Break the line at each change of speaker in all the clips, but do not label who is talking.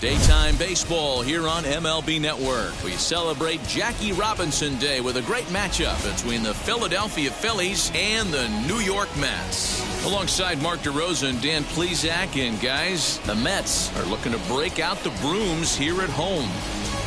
Daytime baseball here on MLB Network. We celebrate Jackie Robinson Day with a great matchup between the Philadelphia Phillies and the New York Mets. Alongside Mark DeRosa and Dan Plesac, and guys, the Mets are looking to break out the brooms here at home.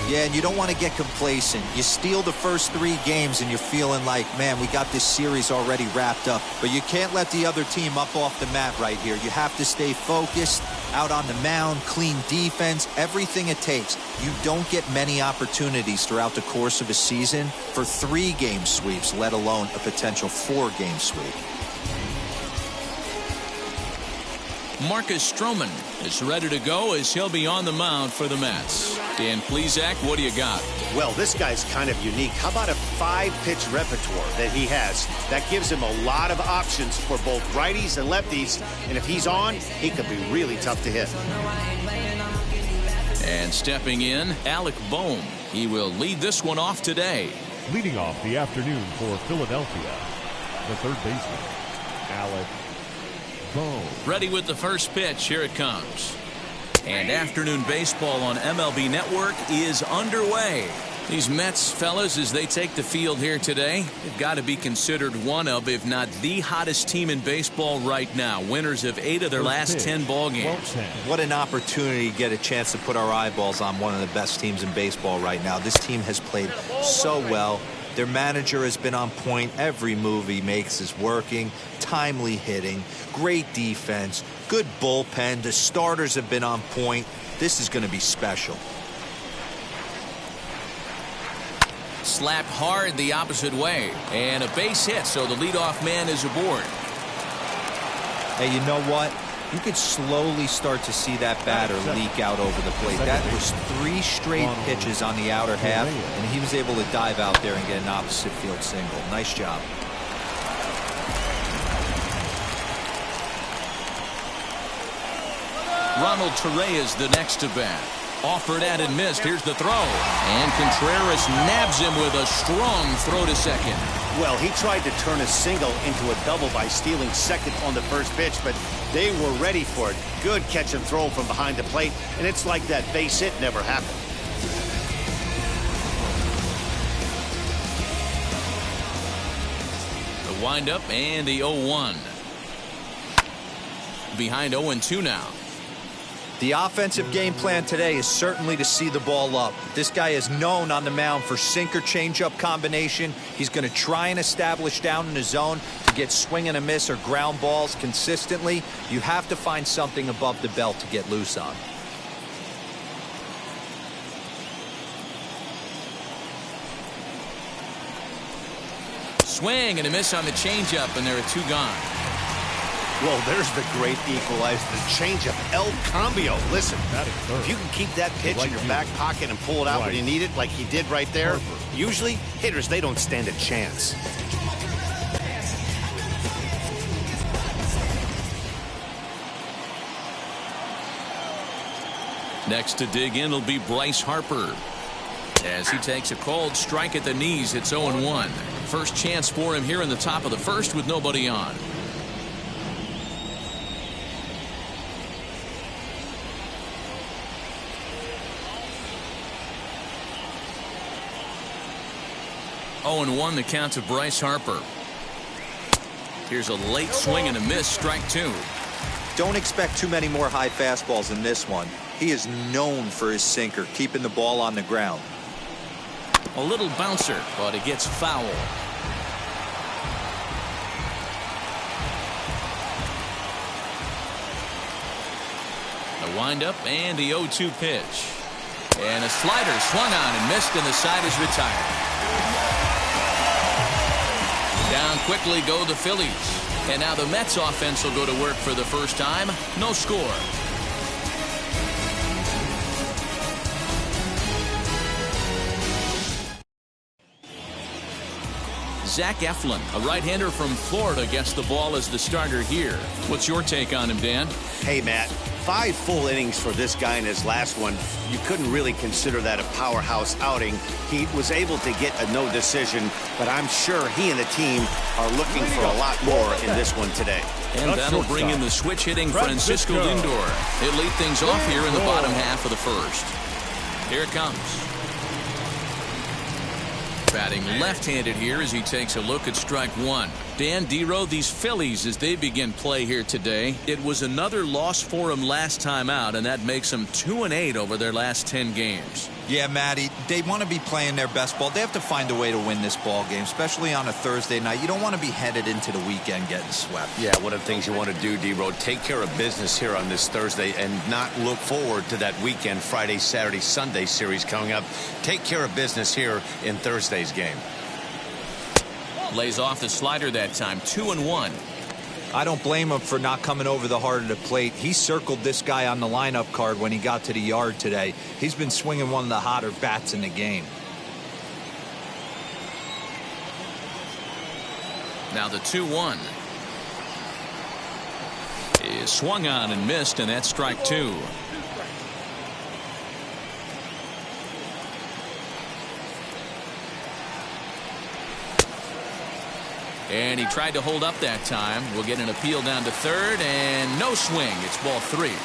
Yeah, and you don't want to get complacent. You steal the first 3 games and you're feeling like, man, we got this series already wrapped up. But you can't let the other team up off the mat right here. You have to stay focused, out on the mound, clean defense, everything it takes. You don't get many opportunities throughout the course of a season for 3-game sweeps, let alone a potential 4-game sweep.
Marcus Stroman is ready to go as he'll be on the mound for the Mets. Dan Plesac, what do you got?
Well, this guy's kind of unique. How about a 5-pitch repertoire that he has? That gives him a lot of options for both righties and lefties. And if he's on, he could be really tough to hit.
And stepping in, Alec Bohm. He will lead this one off today.
Leading off the afternoon for Philadelphia, the third baseman, Alec Bohm.
Ready with the first pitch. Here it comes. And afternoon baseball on MLB Network is underway. These Mets fellas, as they take the field here today, they've got to be considered one of, if not the hottest team in baseball right now. Winners of 8 of their last 10 ball games.
What an opportunity to get a chance to put our eyeballs on one of the best teams in baseball right now. This team has played so well. Their manager has been on point. Every move he makes is working. Timely hitting, great defense, good bullpen. The starters have been on point. This is going to be special.
Slapped hard the opposite way, and a base hit, so the leadoff man is aboard.
Hey, you know what? You could slowly start to see that batter leak out over the plate. That was 3 straight pitches on the outer half, and he was able to dive out there and get an opposite field single. Nice job.
Ronald Torreyes is the next to bat. Offered at and missed. Here's the throw. And Contreras nabs him with a strong throw to second.
Well, he tried to turn a single into a double by stealing second on the first pitch, but they were ready for it. Good catch and throw from behind the plate, and it's like that base hit never happened.
The windup and the 0-1. Behind 0-2 now.
The offensive game plan today is certainly to see the ball up. This guy is known on the mound for sinker changeup combination. He's going to try and establish down in the zone to get swing and a miss or ground balls consistently. You have to find something above the belt to get loose on.
Swing and a miss on the changeup, and there are 2 gone.
Well, there's the great equalizer, the changeup, El Cambio. Listen, if you can keep that pitch in your back pocket and pull it out when you need it, like he did right there, usually hitters, they don't stand a chance.
Next to dig in will be Bryce Harper. As he takes a cold strike at the knees, it's 0-1. First chance for him here in the top of the first with nobody on. And 1 the count to Bryce Harper. Here's a late swing and a miss, strike 2.
Don't expect too many more high fastballs in this one. He is known for his sinker, keeping the ball on the ground.
A little bouncer, but it gets foul. The windup and the 0-2 pitch. And a slider swung on and missed, and the side is retired. Down quickly go the Phillies. And now the Mets offense will go to work for the first time. No score. Zach Eflin, a right-hander from Florida, gets the ball as the starter here. What's your take on him, Dan?
Hey, Matt. 5 full innings for this guy in his last one. You couldn't really consider that a powerhouse outing. He was able to get a no decision, but I'm sure he and the team are looking for a lot more in this one today.
And that'll bring in the switch hitting Francisco Lindor. He'll lead things off here in the bottom half of the first. Here it comes. Batting left-handed here as he takes a look at strike one. Dan Dero, these Phillies, as they begin play here today, it was another loss for them last time out, and that makes them 2-8 over their last 10 games.
Yeah, Matty, they want to be playing their best ball. They have to find a way to win this ball game, especially on a Thursday night. You don't want to be headed into the weekend getting swept.
Yeah, one of the things you want to do, D-Road, take care of business here on this Thursday and not look forward to that weekend, Friday, Saturday, Sunday series coming up. Take care of business here in Thursday's game.
Lays off the slider that time, 2-1.
I don't blame him for not coming over the heart of the plate. He circled this guy on the lineup card when he got to the yard today. He's been swinging one of the hotter bats in the game.
Now the 2-1 is swung on and missed, and that's strike two. And he tried to hold up that time. We'll get an appeal down to third, and no swing. It's ball three.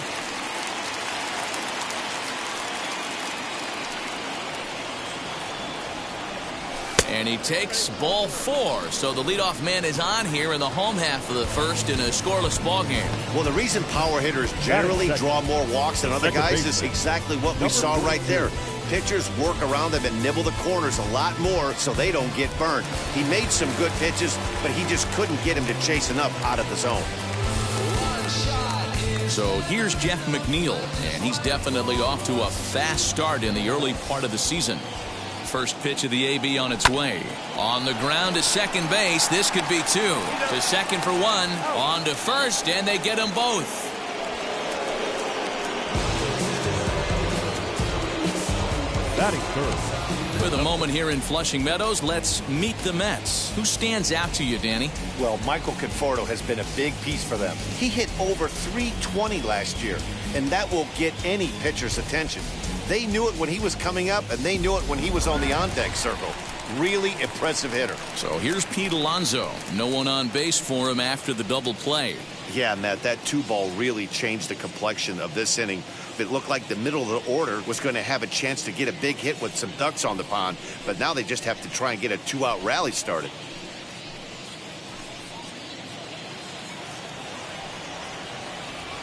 And he takes ball four. So the leadoff man is on here in the home half of the first in a scoreless ball game.
Well, the reason power hitters generally draw more walks than other guys is exactly what we saw right there. Pitchers work around them and nibble the corners a lot more so they don't get burned. He made some good pitches, but he just couldn't get him to chase enough out of the zone.
So here's Jeff McNeil, and he's definitely off to a fast start in the early part of the season. First pitch of the AB on its way. On the ground to second base. This could be two. To second for one. On to first, and they get them both.
Batting third.
With a moment here in Flushing Meadows, let's meet the Mets. Who stands out to you, Danny?
Well, Michael Conforto has been a big piece for them. He hit over .320 last year, and that will get any pitcher's attention. They knew it when he was coming up, and they knew it when he was on the on-deck circle. Really impressive hitter.
So here's Pete Alonso. No one on base for him after the double play.
Yeah, Matt, that 2-ball really changed the complexion of this inning. It looked like the middle of the order was going to have a chance to get a big hit with some ducks on the pond, but now they just have to try and get a 2-out rally started.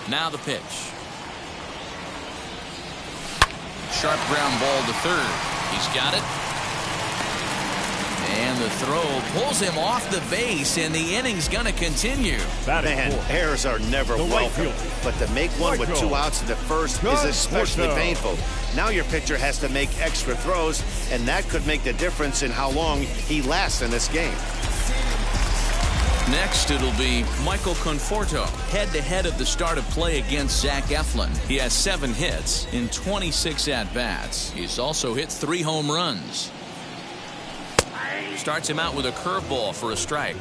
Now the pitch. Sharp ground ball to third. He's got it. And the throw pulls him off the base, and the inning's going to continue.
Man, errors are never welcome, but to make one with 2 outs in the first is especially painful. Now your pitcher has to make extra throws, and that could make the difference in how long he lasts in this game.
Next, it'll be Michael Conforto, head-to-head at the start of play against Zach Eflin. He has 7 hits in 26 at-bats. He's also hit 3 home runs. Starts him out with a curveball for a strike.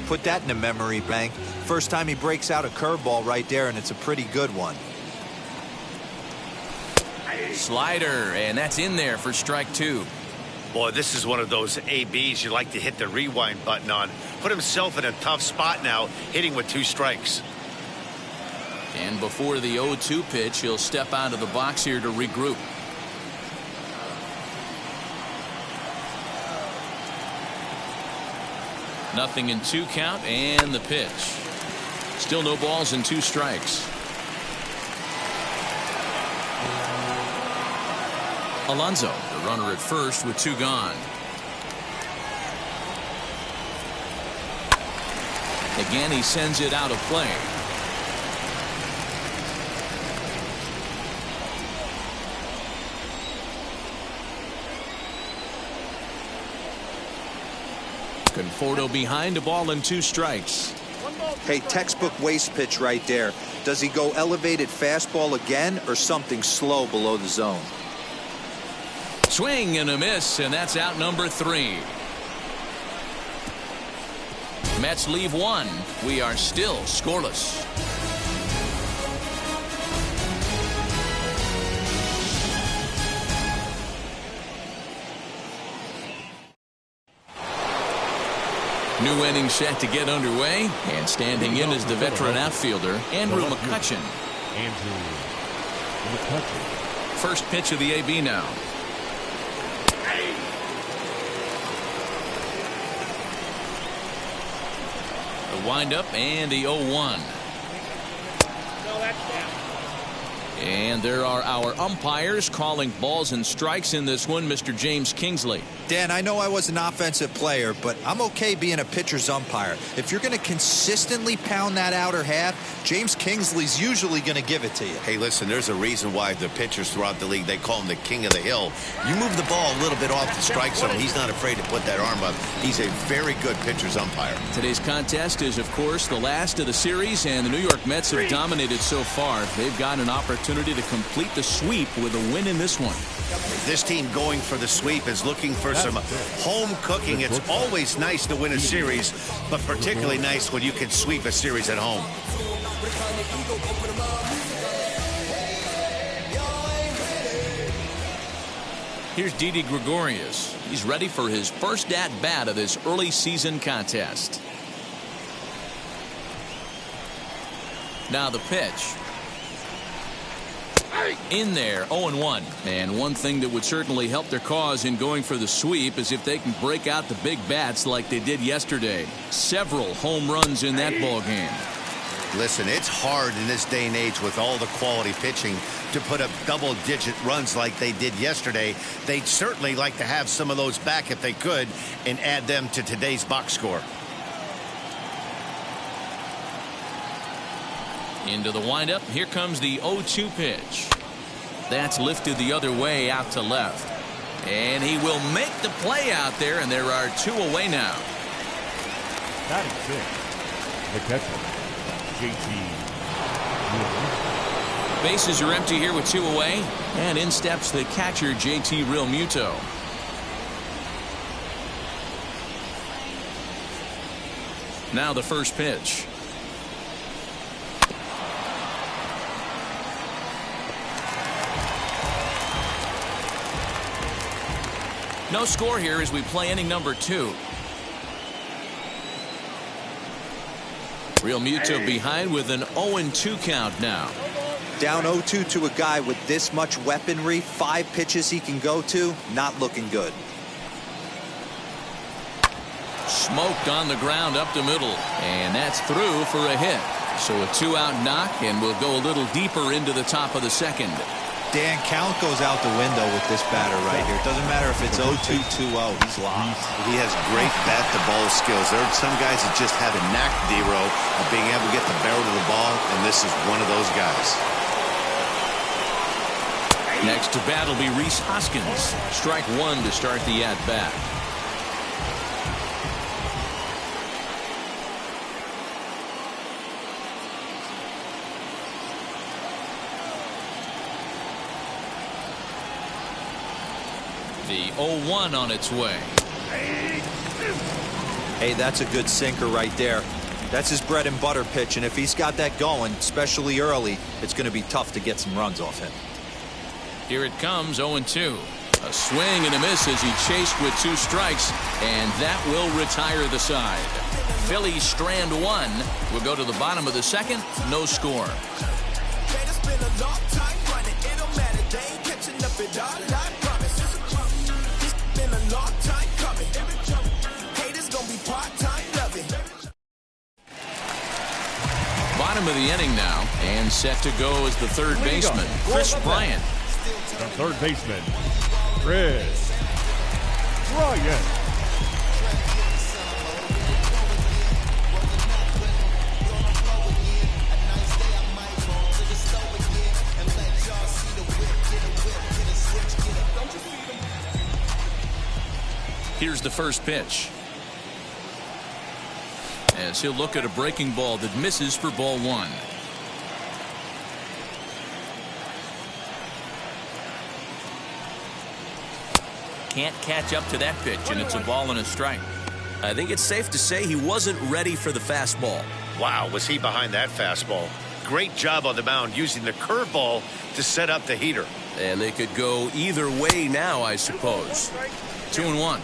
Put that in the memory bank. First time he breaks out a curveball right there, and it's a pretty good one.
Slider, and that's in there for strike two.
Boy, this is one of those ABs you like to hit the rewind button on. Put himself in a tough spot now, hitting with 2 strikes.
And before the 0-2 pitch, he'll step out of the box here to regroup. Nothing in 2 count, and the pitch. Still no balls and 2 strikes. Alonso, the runner at first with 2 gone. Again, he sends it out of play. Conforto behind, a ball and 2 strikes.
Hey, textbook waste pitch right there. Does he go elevated fastball again or something slow below the zone?
Swing and a miss, and that's out number 3. Mets leave 1. We are still scoreless. New inning set to get underway, and standing in is the veteran outfielder, Andrew McCutchen. First pitch of the AB now. The windup and the 0-1. And there are our umpires calling balls and strikes in this one, Mr. James Kingsley.
Dan, I know I was an offensive player, but I'm okay being a pitcher's umpire. If you're going to consistently pound that outer half, James Kingsley's usually going to give it to you.
Hey, listen, there's a reason why the pitchers throughout the league, they call him the king of the hill. You move the ball a little bit off the strike zone, he's not afraid to put that arm up. He's a very good pitcher's umpire.
Today's contest is, of course, the last of the series, and the New York Mets have dominated so far. They've got an opportunity to complete the sweep with a win in this one.
This team going for the sweep is looking for some home cooking. It's always nice to win a series, but particularly nice when you can sweep a series at home.
Here's Didi Gregorius. He's ready for his first at-bat of this early season contest. Now the pitch. In there, 0-1. And one thing that would certainly help their cause in going for the sweep is if they can break out the big bats like they did yesterday. Several home runs in that ball game.
Listen, it's hard in this day and age with all the quality pitching to put up double-digit runs like they did yesterday. They'd certainly like to have some of those back if they could and add them to today's box score.
Into the windup. Here comes the 0-2 pitch. That's lifted the other way out to left. And he will make the play out there, and there are two away now.
Batting sixth, the catcher, JT.
Bases are empty here with two away, and in steps the catcher, JT Realmuto. Now the first pitch. No score here as we play inning number 2. Realmuto behind with an 0-2 count now.
Down 0-2 to a guy with this much weaponry, 5 pitches he can go to, not looking good.
Smoked on the ground up the middle, and that's through for a hit. So a 2-out knock, and we'll go a little deeper into the top of the second.
Dan, count goes out the window with this batter right here. It doesn't matter if it's 0-2, 2-0. He's lost.
He has great bat-to-ball skills. There are some guys that just have a knack, D-Row, of being able to get the barrel to the ball, and this is one of those guys.
Next to bat will be Rhys Hoskins. Strike one to start the at-bat. The 0-1 on its way.
Hey, that's a good sinker right there. That's his bread and butter pitch, and if he's got that going, especially early, it's going to be tough to get some runs off him.
Here it comes, 0-2. A swing and a miss as he chased with 2 strikes, and that will retire the side. Phillies strand 1. We'll go to the bottom of the second. No score. Bottom of the inning now, and set to go as the third baseman, Chris Bryant.
The third baseman, Chris Bryant.
Here's the first pitch. As he'll look at a breaking ball that misses for ball 1. Can't catch up to that pitch, and it's a ball and a strike. I think it's safe to say he wasn't ready for the fastball.
Wow, was he behind that fastball. Great job on the mound using the curveball to set up the heater.
And they could go either way now, I suppose. 2-1.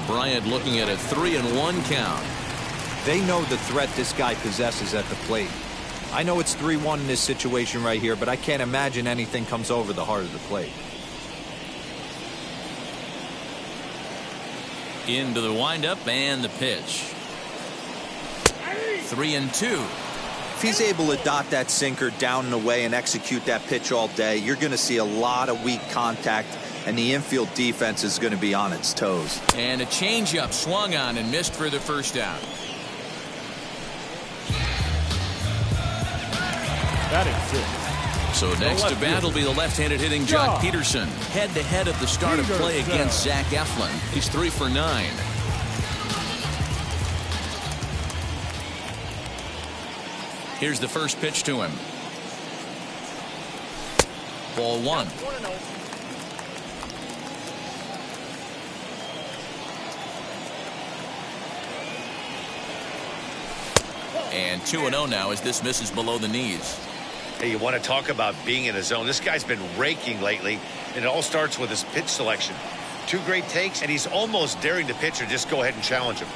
Bryant looking at a 3-1 count.
They know the threat this guy possesses at the plate. I know it's 3-1 in this situation right here, but I can't imagine anything comes over the heart of the plate.
Into the windup and the pitch. 3-2.
If he's able to dot that sinker down and away and execute that pitch all day, you're going to see a lot of weak contact, and the infield defense is going to be on its toes.
And a changeup swung on and missed for the first out. So next to bat will be the left-handed hitting Jock Peterson. Head-to-head at the start of play against Zach Eflin. He's 3 for 9. Here's the first pitch to him. Ball 1. And 2-0 now as this misses below the knees.
Hey, you want to talk about being in a zone. This guy's been raking lately, and it all starts with his pitch selection. 2 great takes, and he's almost daring the pitcher just go ahead and challenge him.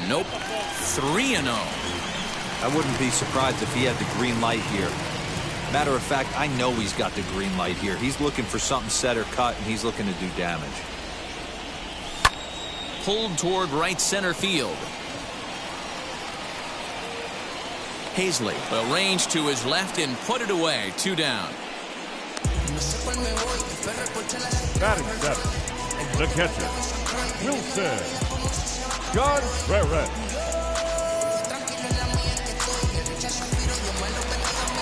Nope. 3-0.
I wouldn't be surprised if he had the green light here. Matter of fact, I know he's got the green light here. He's looking for something set or cut, and he's looking to do damage.
Pulled toward right center field. Hazley will range to his left and put it away. 2 down.
Batting 7. The catcher, Wilson Contreras.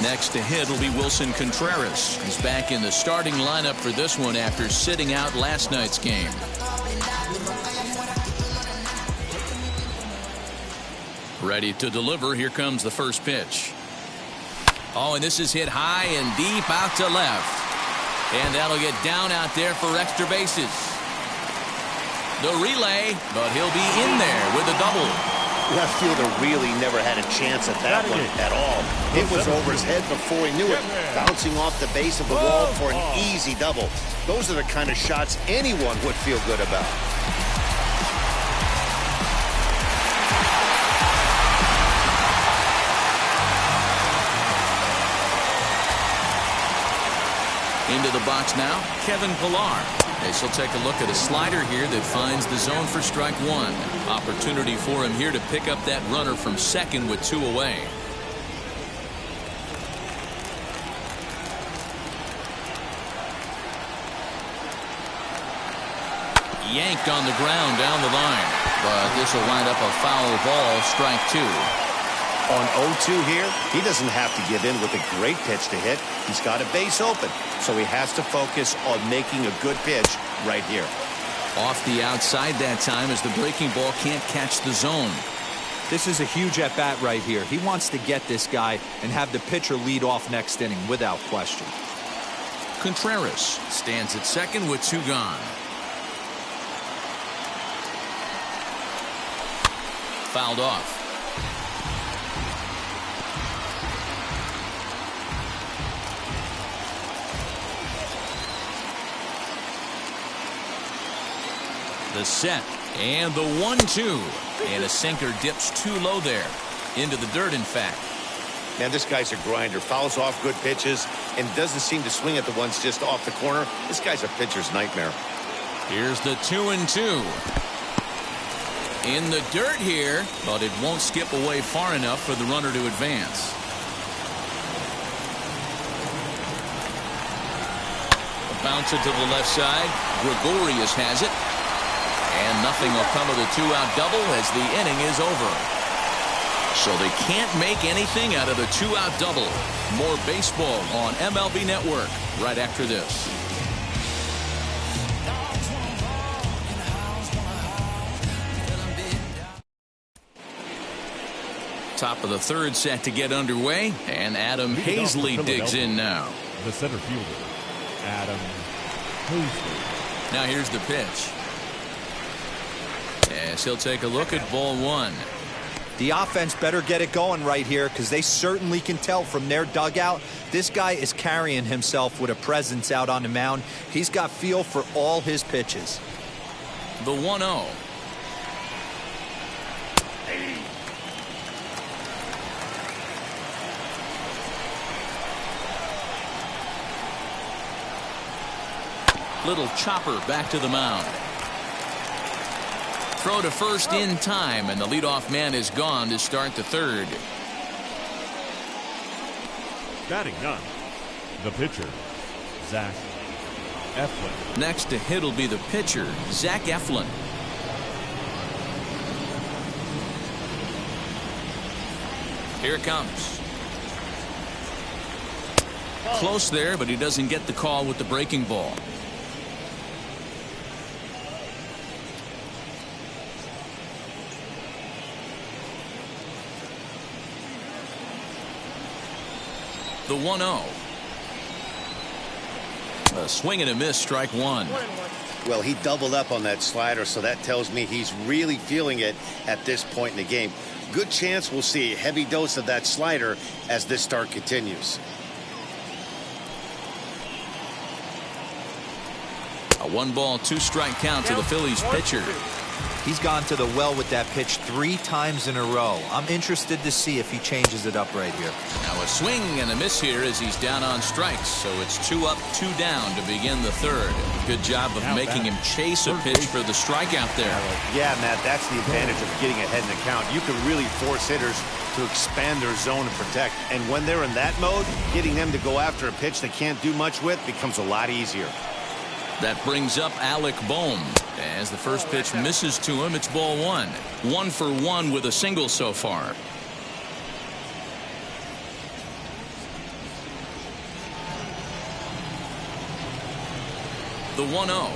Next to hit will be Wilson Contreras. He's back in the starting lineup for this one after sitting out last night's game. Ready to deliver. Here comes the first pitch. Oh, and this is hit high and deep out to left. And that'll get down out there for extra bases. The relay, but he'll be in there with a double.
Left fielder really never had a chance at that one at all. It was over his head before he knew it. Bouncing off the base of the wall for an easy double. Those are the kind of shots anyone would feel good about.
Into the box now, Kevin Pillar. As he'll take a look at a slider here that finds the zone for strike 1. Opportunity for him here to pick up that runner from second with 2 away. Yanked on the ground down the line. But this will wind up a foul ball, strike 2.
On 0-2 here, he doesn't have to give in with a great pitch to hit. He's got a base open, so he has to focus on making a good pitch right here.
Off the outside that time as the breaking ball can't catch the zone.
This is a huge at-bat right here. He wants to get this guy and have the pitcher lead off next inning without question.
Contreras stands at second with 2 gone. Fouled off. The set and the 1-2, and a sinker dips too low there into the dirt. In fact,
man, this guy's a grinder. Fouls off good pitches and doesn't seem to swing at the ones just off the corner. This guy's a pitcher's nightmare.
Here's the 2-2 in the dirt here, but it won't skip away far enough for the runner to advance. A bouncer to the left side. Gregorius has it. And nothing will come of the 2-out double as the inning is over. So they can't make anything out of the 2-out double. More baseball on MLB Network right after this. Top of the 3rd set to get underway, and Adam Hazley digs in now.
The center fielder, Adam Hazley.
Now here's the pitch. As he'll take a look at ball 1.
The offense better get it going right here because they certainly can tell from their dugout This guy is carrying himself with a presence out on the mound. He's got feel for all his pitches.
The 1-0. Little chopper back to the mound. Throw to first in time, and the leadoff man is gone to start the third.
Batting none, the pitcher, Zach Eflin.
Next to hit will be the pitcher, Zach Eflin. Here it comes. Close there, but he doesn't get the call with the breaking ball. The 1-0. A swing and a miss, strike one.
Well, he doubled up on that slider, so that tells me he's really feeling it at this point in the game. Good chance we'll see a heavy dose of that slider as this start continues.
A 1-ball, 2-strike count to the Phillies pitcher.
He's gone to the well with that pitch 3 times in a row. I'm interested to see if he changes it up right here.
Now a swing and a miss here as he's down on strikes. So it's 2 up, 2 down to begin the third. Good job of making him chase a pitch for the strikeout there.
Yeah, Matt, that's the advantage of getting ahead in the count. You can really force hitters to expand their zone and protect. And when they're in that mode, getting them to go after a pitch they can't do much with becomes a lot easier.
That brings up Alec Bohm. As the first pitch misses to him, it's ball 1. 1 for 1 with a single so far. The 1-0.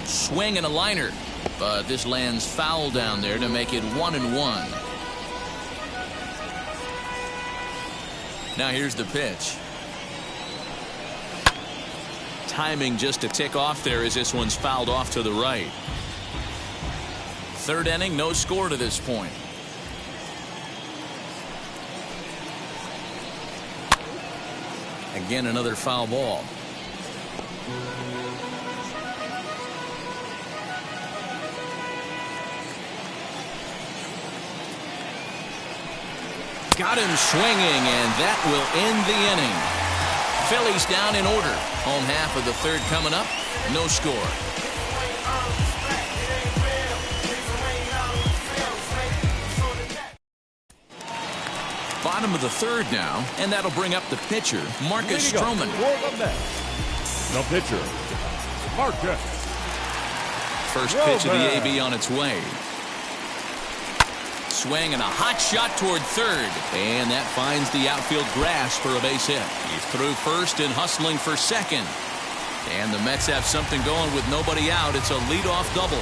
Swing and a liner. But this lands foul down there to make it 1-1. Now here's the pitch. Timing just to tick off there as this one's fouled off to the right. Third inning, no score to this point. Again, another foul ball. Got him swinging, and that will end the inning. Phillies down in order. Home half of the third coming up. No score. Bottom of the third now, and that'll bring up the pitcher, Marcus Stroman.
The pitcher, Marcus.
First pitch of the AB on its way. Swing and a hot shot toward third, and that finds the outfield grass for a base hit. He's through first and hustling for second, and the Mets have something going with nobody out. It's a leadoff double.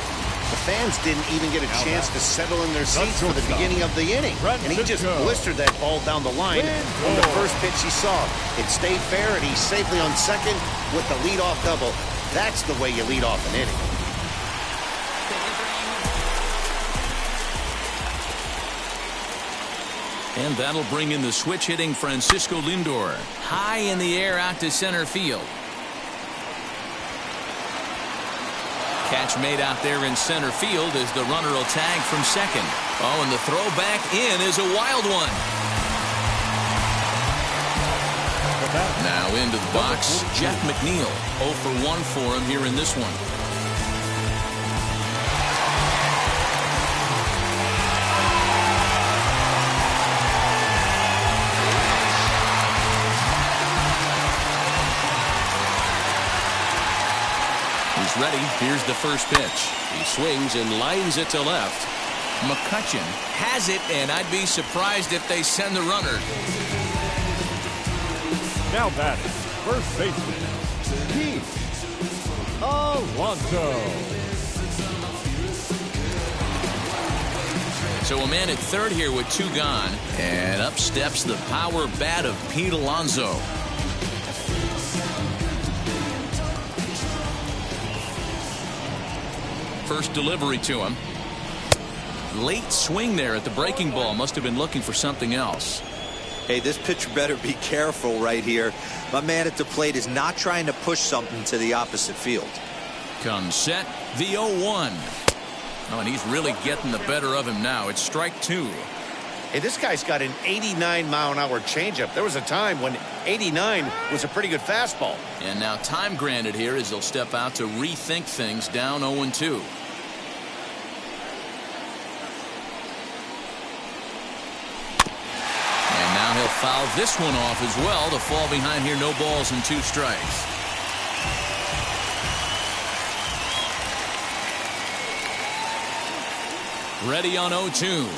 The fans didn't even get a chance to settle in their seats for the beginning of the inning, and he just blistered that ball down the line on the first pitch he saw. It stayed fair, and he's safely on second with the leadoff double. That's the way you lead off an inning.
And that'll bring in the switch-hitting Francisco Lindor. High in the air out to center field. Catch made out there in center field as the runner will tag from second. Oh, and the throw back in is a wild one. Now into the box, Jeff McNeil. 0 for 1 for him here in this one. Ready. Here's the first pitch. He swings and lines it to left. McCutchen has it, and I'd be surprised if they send the runner.
Now batting, first baseman, Pete Alonso.
So a man at third here with 2 gone, and up steps the power bat of Pete Alonso. First delivery to him. Late swing there at the breaking ball. Must have been looking for something else.
Hey, this pitcher better be careful right here. My man at the plate is not trying to push something to the opposite field.
Comes set, the 0-1. Oh, and he's really getting the better of him now. It's strike 2.
Hey, this guy's got an 89-mile-an-hour changeup. There was a time when 89 was a pretty good fastball.
And now time granted here as he'll step out to rethink things down 0-2. And now he'll foul this one off as well to fall behind here. No balls and 2 strikes. Ready on 0-2.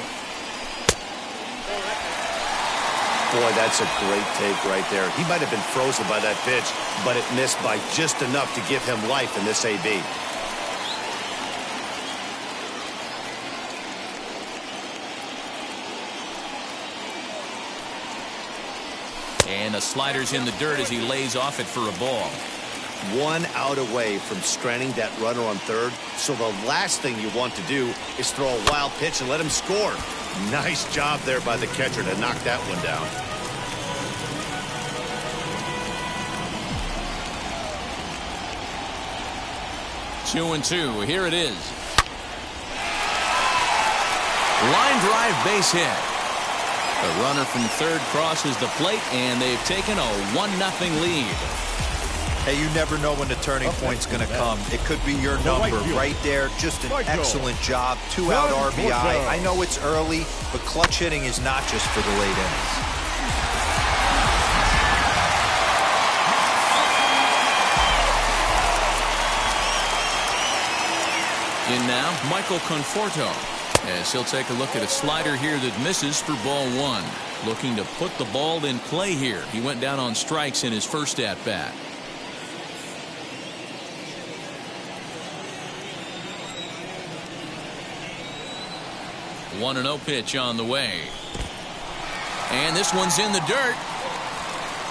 Boy, that's a great take right there. He might have been frozen by that pitch, but it missed by just enough to give him life in this AB.
And the slider's in the dirt as he lays off it for a ball.
1 out away from stranding that runner on third. So the last thing you want to do is throw a wild pitch and let him score. Nice job there by the catcher to knock that one down.
Two and 2. Here it is. Line drive base hit. The runner from third crosses the plate, and they've taken a 1-0 lead.
Hey, you never know when the turning point's going to come. It could be your number right there. Just an excellent job. 2-out RBI. I know it's early, but clutch hitting is not just for the late innings.
In now, Michael Conforto, as he'll take a look at a slider here that misses for ball 1. Looking to put the ball in play here. He went down on strikes in his first at-bat. 1-0 pitch on the way. And this one's in the dirt.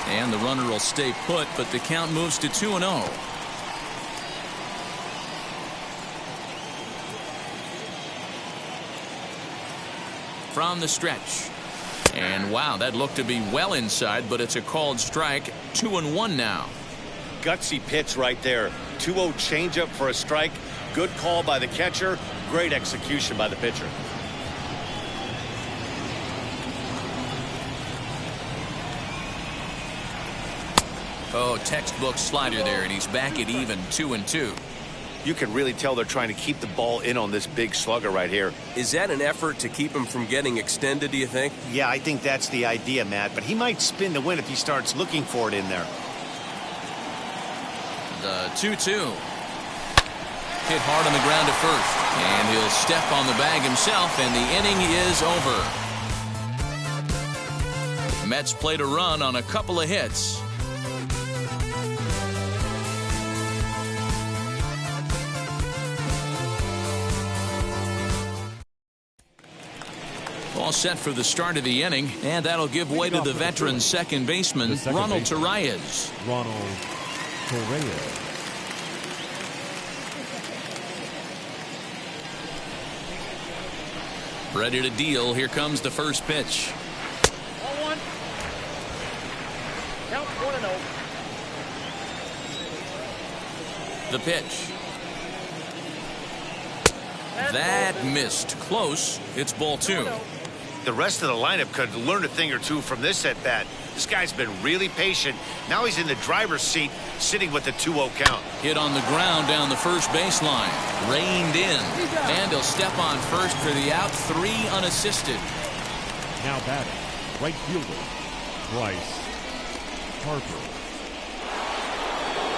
And the runner will stay put, but the count moves to 2-0. From the stretch. And wow, that looked to be well inside, but it's a called strike. 2-1 now.
Gutsy pitch right there. 2-0 changeup for a strike. Good call by the catcher. Great execution by the pitcher.
Oh, textbook slider there, and he's back at even 2-2.
You can really tell they're trying to keep the ball in on this big slugger right here.
Is that an effort to keep him from getting extended, do you think?
Yeah, I think that's the idea, Matt, but he might spin to win if he starts looking for it in there.
The 2-2. Hit hard on the ground to first, and he'll step on the bag himself, and the inning is over. Mets played a run on a couple of hits. All set for the start of the inning, and that'll give way to the veteran second baseman, Ronald Torreyes.
Ronald Torreyes.
Ready to deal. Here comes the first pitch.
1-1. Count 1-0.
The pitch. That missed. Close. It's ball 2.
The rest of the lineup could learn a thing or two from this at bat. This guy's been really patient. Now he's in the driver's seat, sitting with the 2-0 count.
Hit on the ground down the first baseline. Reined in. And he'll step on first for the out. 3 unassisted.
Now batting, right fielder, Bryce Harper.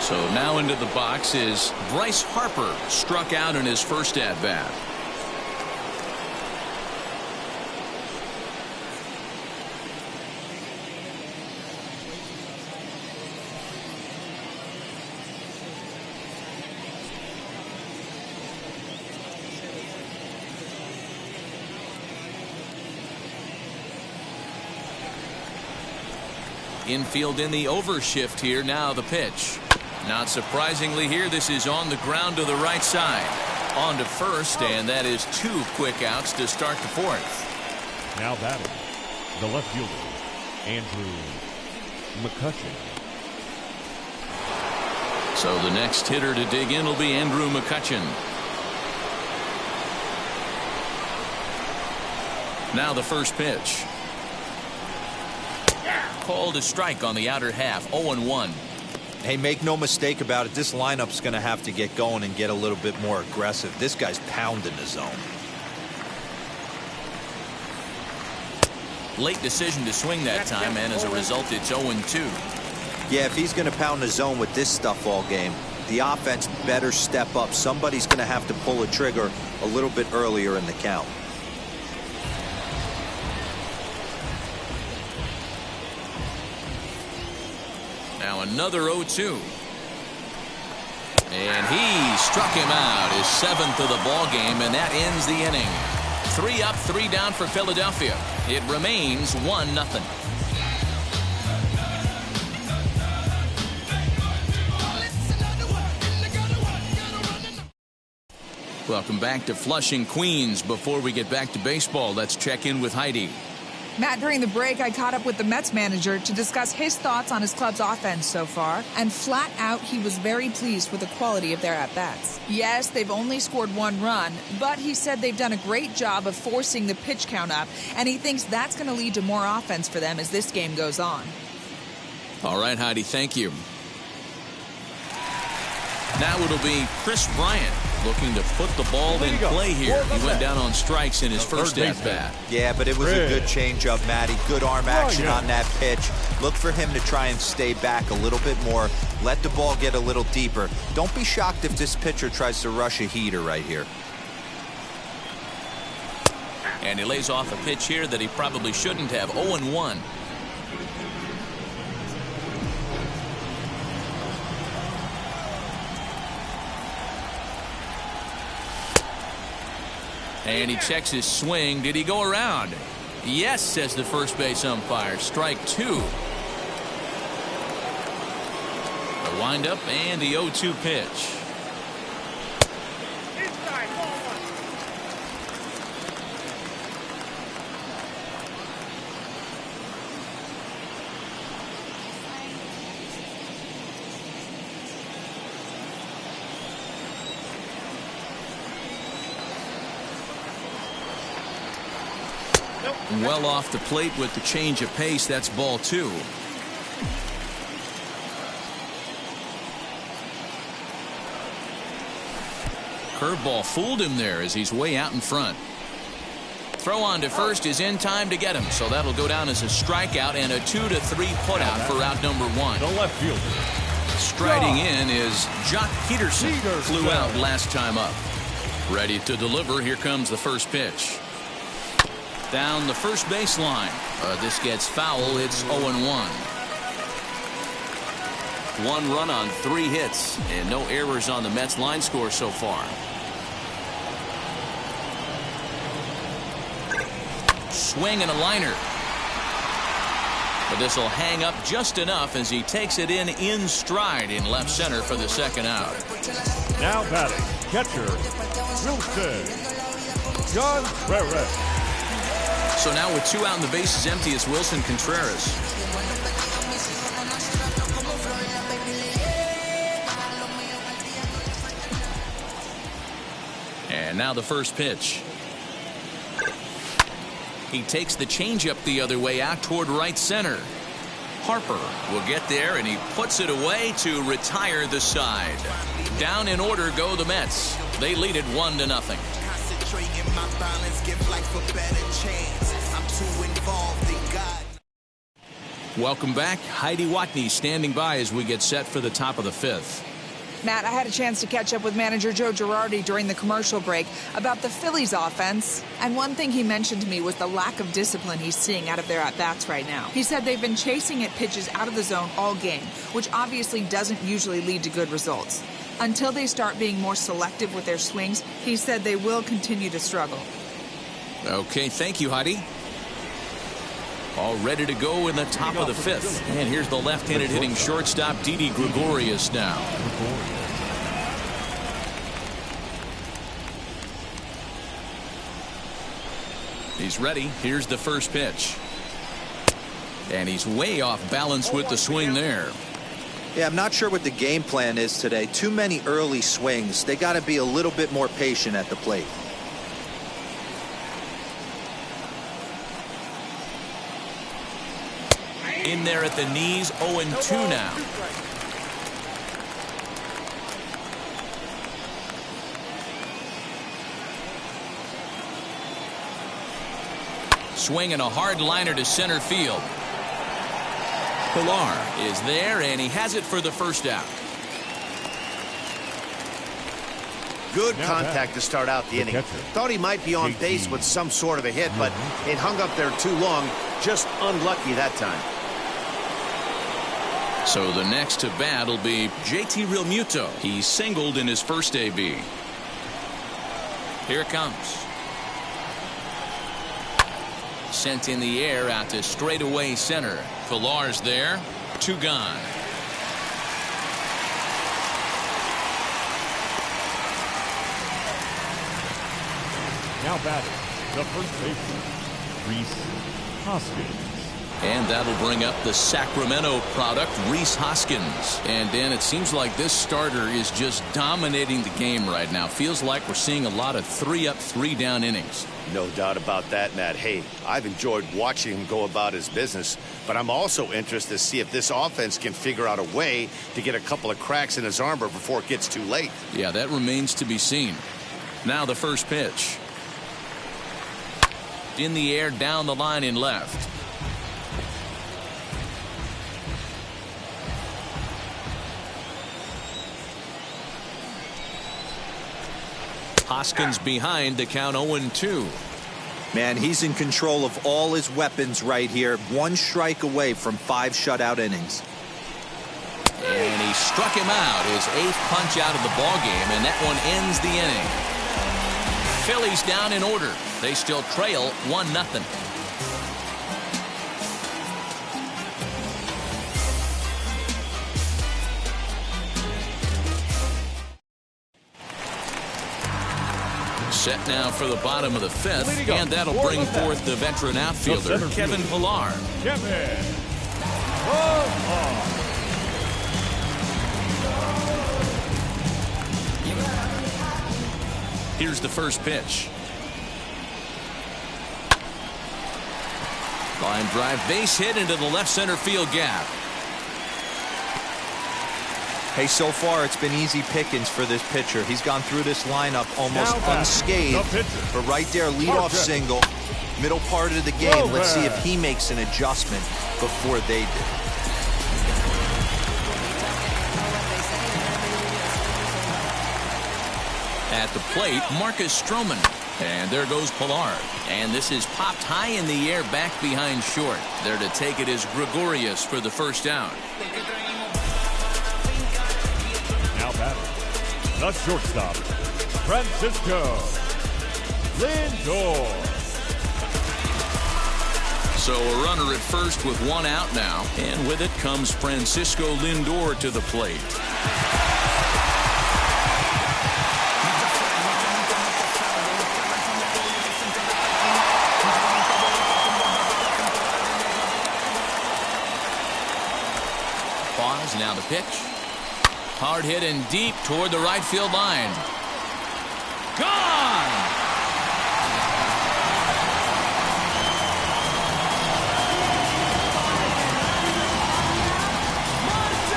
So now into the box is Bryce Harper. Struck out in his first at-bat. Infield in the overshift here. Now the pitch. Not surprisingly here, this is on the ground to the right side. On to first, and that is 2 quick outs to start the 4th.
Now batting, the left fielder, Andrew McCutcheon.
So the next hitter to dig in will be Andrew McCutcheon. Now the first pitch. Called a strike on the outer half. 0-1.
Hey, make no mistake about it. This lineup's going to have to get going and get a little bit more aggressive. This guy's pounding the zone.
Late decision to swing that time, and as a result, it's 0-2.
Yeah, if he's going to pound the zone with this stuff all game, the offense better step up. Somebody's going to have to pull a trigger a little bit earlier in the count.
Now another 0-2. And he struck him out, his 7th of the ball game, and that ends the inning. 3 up, 3 down for Philadelphia. It remains 1-0. Welcome back to Flushing, Queens. Before we get back to baseball, let's check in with Heidi.
Matt, during the break, I caught up with the Mets manager to discuss his thoughts on his club's offense so far, and flat out, he was very pleased with the quality of their at-bats. Yes, they've only scored 1 run, but he said they've done a great job of forcing the pitch count up, and he thinks that's going to lead to more offense for them as this game goes on.
All right, Heidi, thank you. Now it'll be Chris Bryant looking to put the ball in play here. He went down on strikes in his first at-bat.
Yeah, but it was a good changeup, Matty. Good arm action on that pitch. Look for him to try and stay back a little bit more. Let the ball get a little deeper. Don't be shocked if this pitcher tries to rush a heater right here.
And he lays off a pitch here that he probably shouldn't have. 0-1. And he checks his swing. Did he go around? Yes, says the first base umpire. Strike 2. The windup and the 0-2 pitch.
Inside, ball 1.
Well off the plate with the change of pace. That's ball 2. Curveball fooled him there as he's way out in front. Throw on to first is in time to get him, so that'll go down as a strikeout and a 2-3 putout for out number 1.
The left fielder.
Striding in is Jock Peterson. Flew out last time up. Ready to deliver. Here comes the first pitch. Down the first baseline. This gets foul. It's 0-1. 1 run on 3 hits and no errors on the Mets line score so far. Swing and a liner. But this will hang up just enough as he takes it in stride in left center for the second out.
Now batting, catcher, Wilson Contreras.
So now with 2 out and the bases empty, it's Wilson Contreras. And now the first pitch. He takes the changeup the other way out toward right center. Harper will get there, and he puts it away to retire the side. Down in order go the Mets. They lead it 1-0. Welcome back. Heidi Watney standing by as we get set for the top of the 5th.
Matt, I had a chance to catch up with manager Joe Girardi during the commercial break about the Phillies offense. And one thing he mentioned to me was the lack of discipline he's seeing out of their at-bats right now. He said they've been chasing at pitches out of the zone all game, which obviously doesn't usually lead to good results. Until they start being more selective with their swings, he said they will continue to struggle.
Okay, thank you, Heidi. All ready to go in the top of the 5th. And here's the left-handed hitting shortstop, Didi Gregorius now. He's ready. Here's the first pitch. And he's way off balance with the swing there.
Yeah, I'm not sure what the game plan is today. Too many early swings. They got to be a little bit more patient at the plate.
In there at the knees, 0-2 now. Swinging a hard liner to center field. Pilar is there, and he has it for the first out.
Good contact to start out the inning. Thought he might be on base with some sort of a hit, but it hung up there too long. Just unlucky that time.
So the next to bat will be JT Realmuto. He singled in his first AB. Here it comes. Sent in the air out to straightaway center. Pilar's there. 2 gone.
Now batting, the first baseman, Rhys Hoskins.
And that'll bring up the Sacramento product, Rhys Hoskins. And Dan, it seems like this starter is just dominating the game right now. Feels like we're seeing a lot of 3-up, 3-down innings.
No doubt about that, Matt. Hey, I've enjoyed watching him go about his business, but I'm also interested to see if this offense can figure out a way to get a couple of cracks in his armor before it gets too late.
Yeah, that remains to be seen. Now the first pitch. In the air, down the line in left. Hoskins behind, the count 0-2.
Man, he's in control of all his weapons right here. 1 strike away from 5 shutout innings.
And he struck him out, his 8th punch out of the ballgame, and that one ends the inning. Phillies down in order. They still trail 1-0. Set now for the bottom of the 5th, and that'll bring forth the veteran outfielder, Kevin Pilar.
Kevin Pilar.
Here's the first pitch. Line drive, base hit into the left center field gap.
Hey, so far it's been easy pickings for this pitcher. He's gone through this lineup almost unscathed. But right there, leadoff single, middle part of the game. Let's see if he makes an adjustment before they do.
At the plate, Marcus Stroman. And there goes Pilar. And this is popped high in the air back behind short. There to take it is Gregorius for the first out.
Now batting, the shortstop, Francisco Lindor.
So a runner at first with 1 out now. And with it comes Francisco Lindor to the plate. Pause, now the pitch. Hard hit and deep toward the right field line. Gone!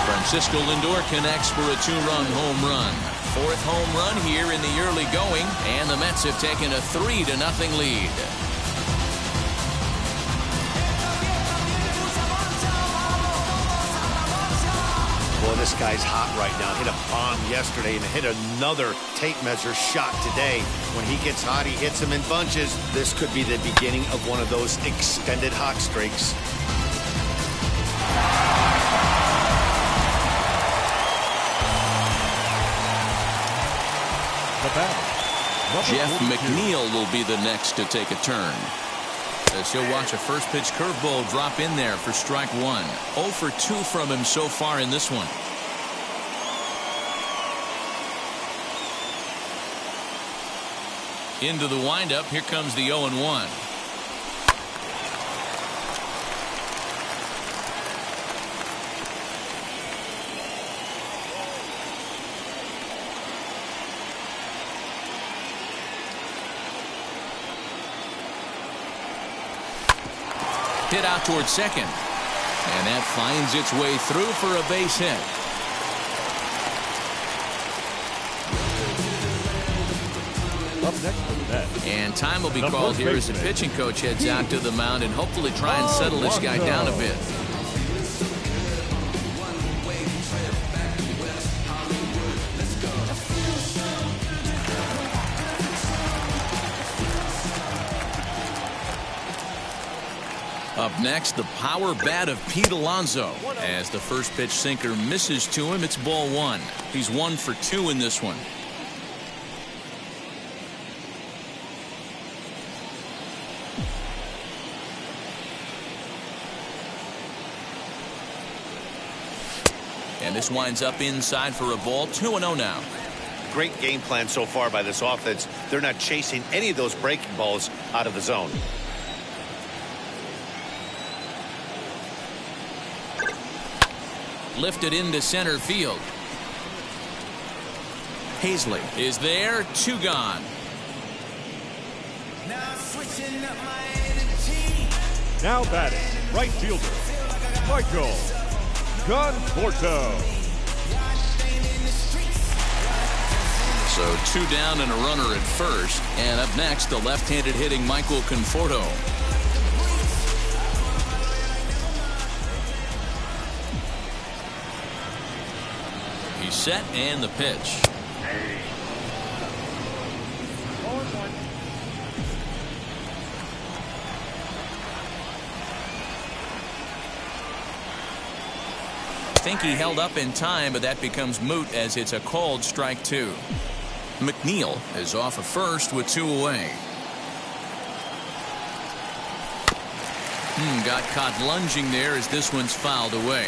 Francisco Lindor connects for a 2-run home run. 4th home run here in the early going, and the Mets have taken a 3-0 lead.
Boy, this guy's hot right now. Hit a bomb yesterday and hit another tape measure shot today. When he gets hot, he hits them in bunches. This could be the beginning of one of those extended hot streaks.
Jeff McNeil will be the next to take a turn. As he'll watch a first pitch curveball drop in there for strike 1. 0 for 2 from him so far in this one. Into the windup. Here comes the 0-1. Hit out towards second. And that finds its way through for a base hit.
Up next for the Mets.
And time will be
The
called
first
here as the
baseman.
pitching coach heads out to the mound and hopefully try and settle this guy down a bit. Up next, the power bat of Pete Alonso. As the first pitch sinker misses to him, it's ball one. He's 1 for 2 in this one. And this winds up inside for a ball. 2-0 now.
Great game plan so far by this offense. They're not chasing any of those breaking balls out of the zone.
Lifted into center field. Hazley is there. 2 gone.
Now batting, right fielder, Michael Conforto.
So 2 down and a runner at first. And up next, the left-handed hitting Michael Conforto. He's set and the pitch. I think he held up in time, but that becomes moot as it's a called strike 2. McNeil is off of first with 2 away. Got caught lunging there as this one's fouled away.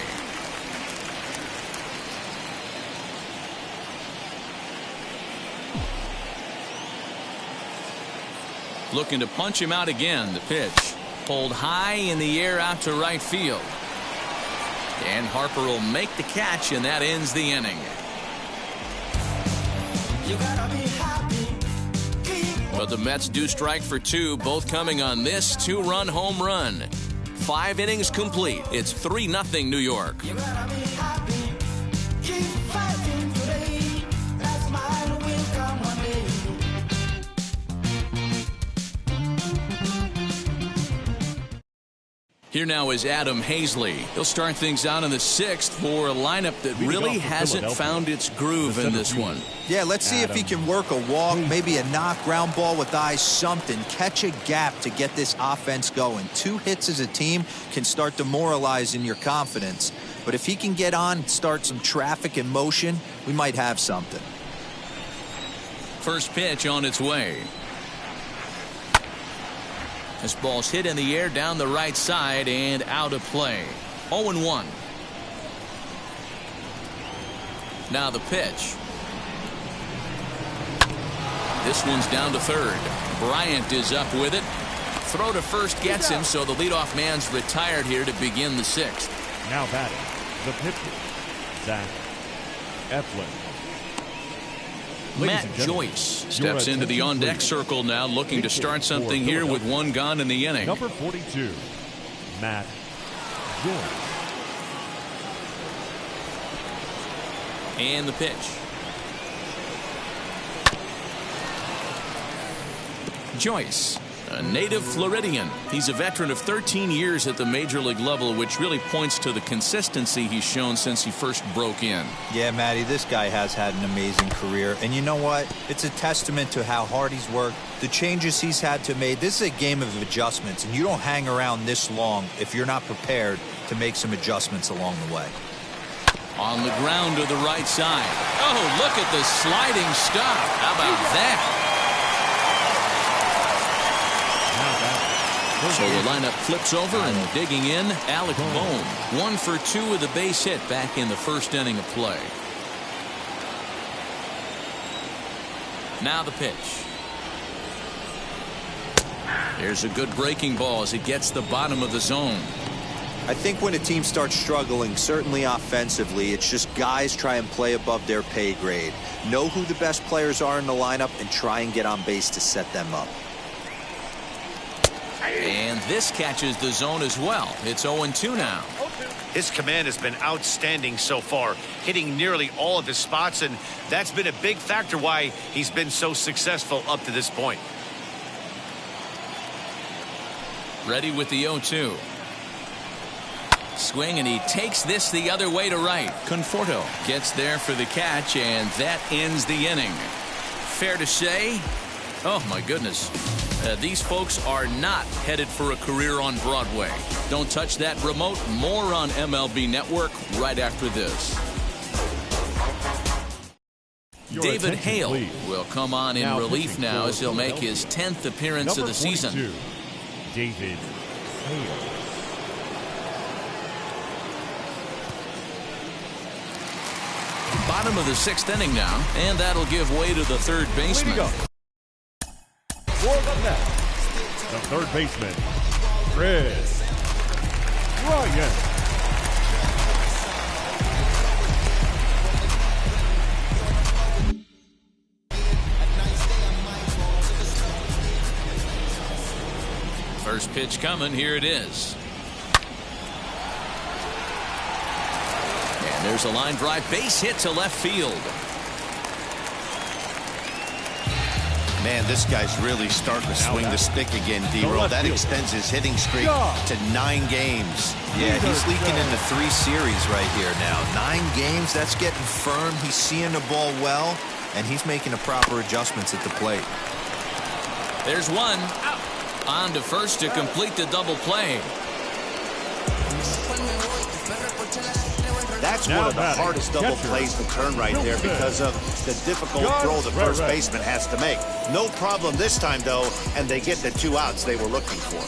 Looking to punch him out again. The pitch pulled high in the air out to right field. And Harper will make the catch, and that ends the inning. But the Mets do strike for 2, both coming on this 2-run home run. 5 innings complete. It's 3-0 New York. Here now is Adam Hazley. He'll start things out in the 6th for a lineup that really hasn't found its groove in this one.
Yeah, let's see if he can work a walk, maybe a knock, ground ball with eyes, something. Catch a gap to get this offense going. 2 hits as a team can start demoralizing your confidence. But if he can get on, start some traffic in motion, we might have something.
First pitch on its way. This ball's hit in the air down the right side and out of play. 0-1. Now the pitch. This one's down to third. Bryant is up with it. Throw to first gets him, so the leadoff man's retired here to begin the 6th.
Now batting, the pitcher, Zach Eflin.
Matt Joyce steps into the on-deck circle now, looking to start something here with 1 gone in the inning.
Number 42, Matt Joyce.
And the pitch. Joyce, a native Floridian. He's a veteran of 13 years at the major league level, which really points to the consistency he's shown since he first broke in.
Yeah, Matty, this guy has had an amazing career. And you know what? It's a testament to how hard he's worked, the changes he's had to make. This is a game of adjustments, and you don't hang around this long if you're not prepared to make some adjustments along the way.
On the ground to the right side. Oh, look at the sliding stuff. How about that? So the lineup flips over and digging in, Alec Bohm. 1 for 2 with a base hit back in the first inning of play. Now the pitch. There's a good breaking ball as it gets the bottom of the zone.
I think when a team starts struggling, certainly offensively, it's just guys try and play above their pay grade. Know who the best players are in the lineup and try and get on base to set them up.
And And this catches the zone as well. It's 0-2 now.
His command has been outstanding so far, hitting nearly all of his spots, and that's been a big factor why he's been so successful up to this point.
Ready with the 0-2. Swing, and he takes this the other way to right. Conforto gets there for the catch, and that ends the inning. Fair to say, oh my goodness, these folks are not headed for a career on Broadway. Don't touch that remote. More on MLB Network right after this.
Your
David
attention,
Hale
please.
will come on in relief
pitching
now
for
as he'll make
Philadelphia.
his 10th appearance
Number
of the season.
42, David Hale.
Bottom of the 6th inning now, and that'll give way to the third baseman.
Leading up for the Mets, the third baseman, Chris Ryan.
First pitch coming. Here it is. And there's a line drive, base hit to left field.
Man, this guy's really starting to swing the stick again, D-Roll. That extends his hitting streak to 9 games.
Yeah, he's leaking into 3 series right here now. 9 games, that's getting firm. He's seeing the ball well, and he's making the proper adjustments at the plate.
There's one. On to first to complete the double play.
That's one of the hardest double plays to turn right there because of the difficult throw the first baseman has to make. No problem this time, though, and they get the 2 outs they were looking for.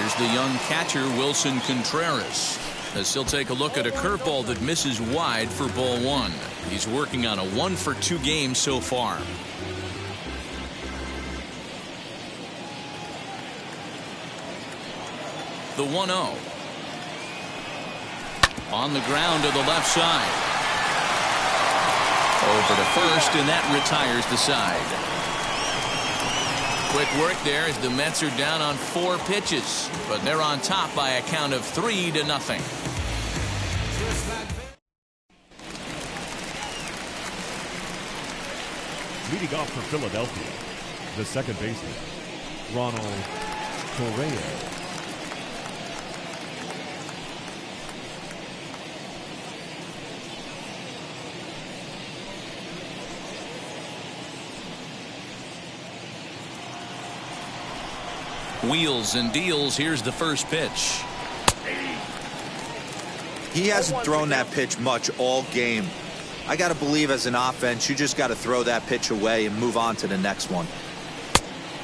Here's the young catcher, Wilson Contreras, as he'll take a look at a curveball that misses wide for ball one. He's working on a 1-for-2 game so far. The 1-0. On the ground to the left side. Over to first, and that retires the side. Quick work there as the Mets are down on 4 pitches, but they're on top by a count of 3-0.
Leading off for Philadelphia, the second baseman, Ronald Correa.
Wheels and deals. Here's the first pitch.
He hasn't thrown that pitch much all game. I got to believe as an offense, you just got to throw that pitch away and move on to the next one.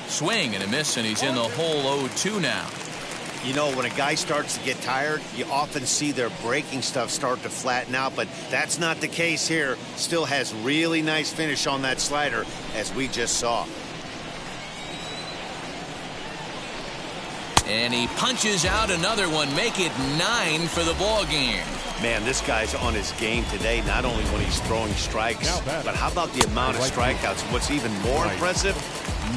Swing and a miss, and he's in the hole 0-2 now.
You know, when a guy starts to get tired, you often see their breaking stuff start to flatten out, but that's not the case here. Still has really nice finish on that slider, as we just saw.
And he punches out another one, make it 9 for the ball game.
Man, this guy's on his game today, not only when he's throwing strikes, but how about the amount of strikeouts? What's even more impressive,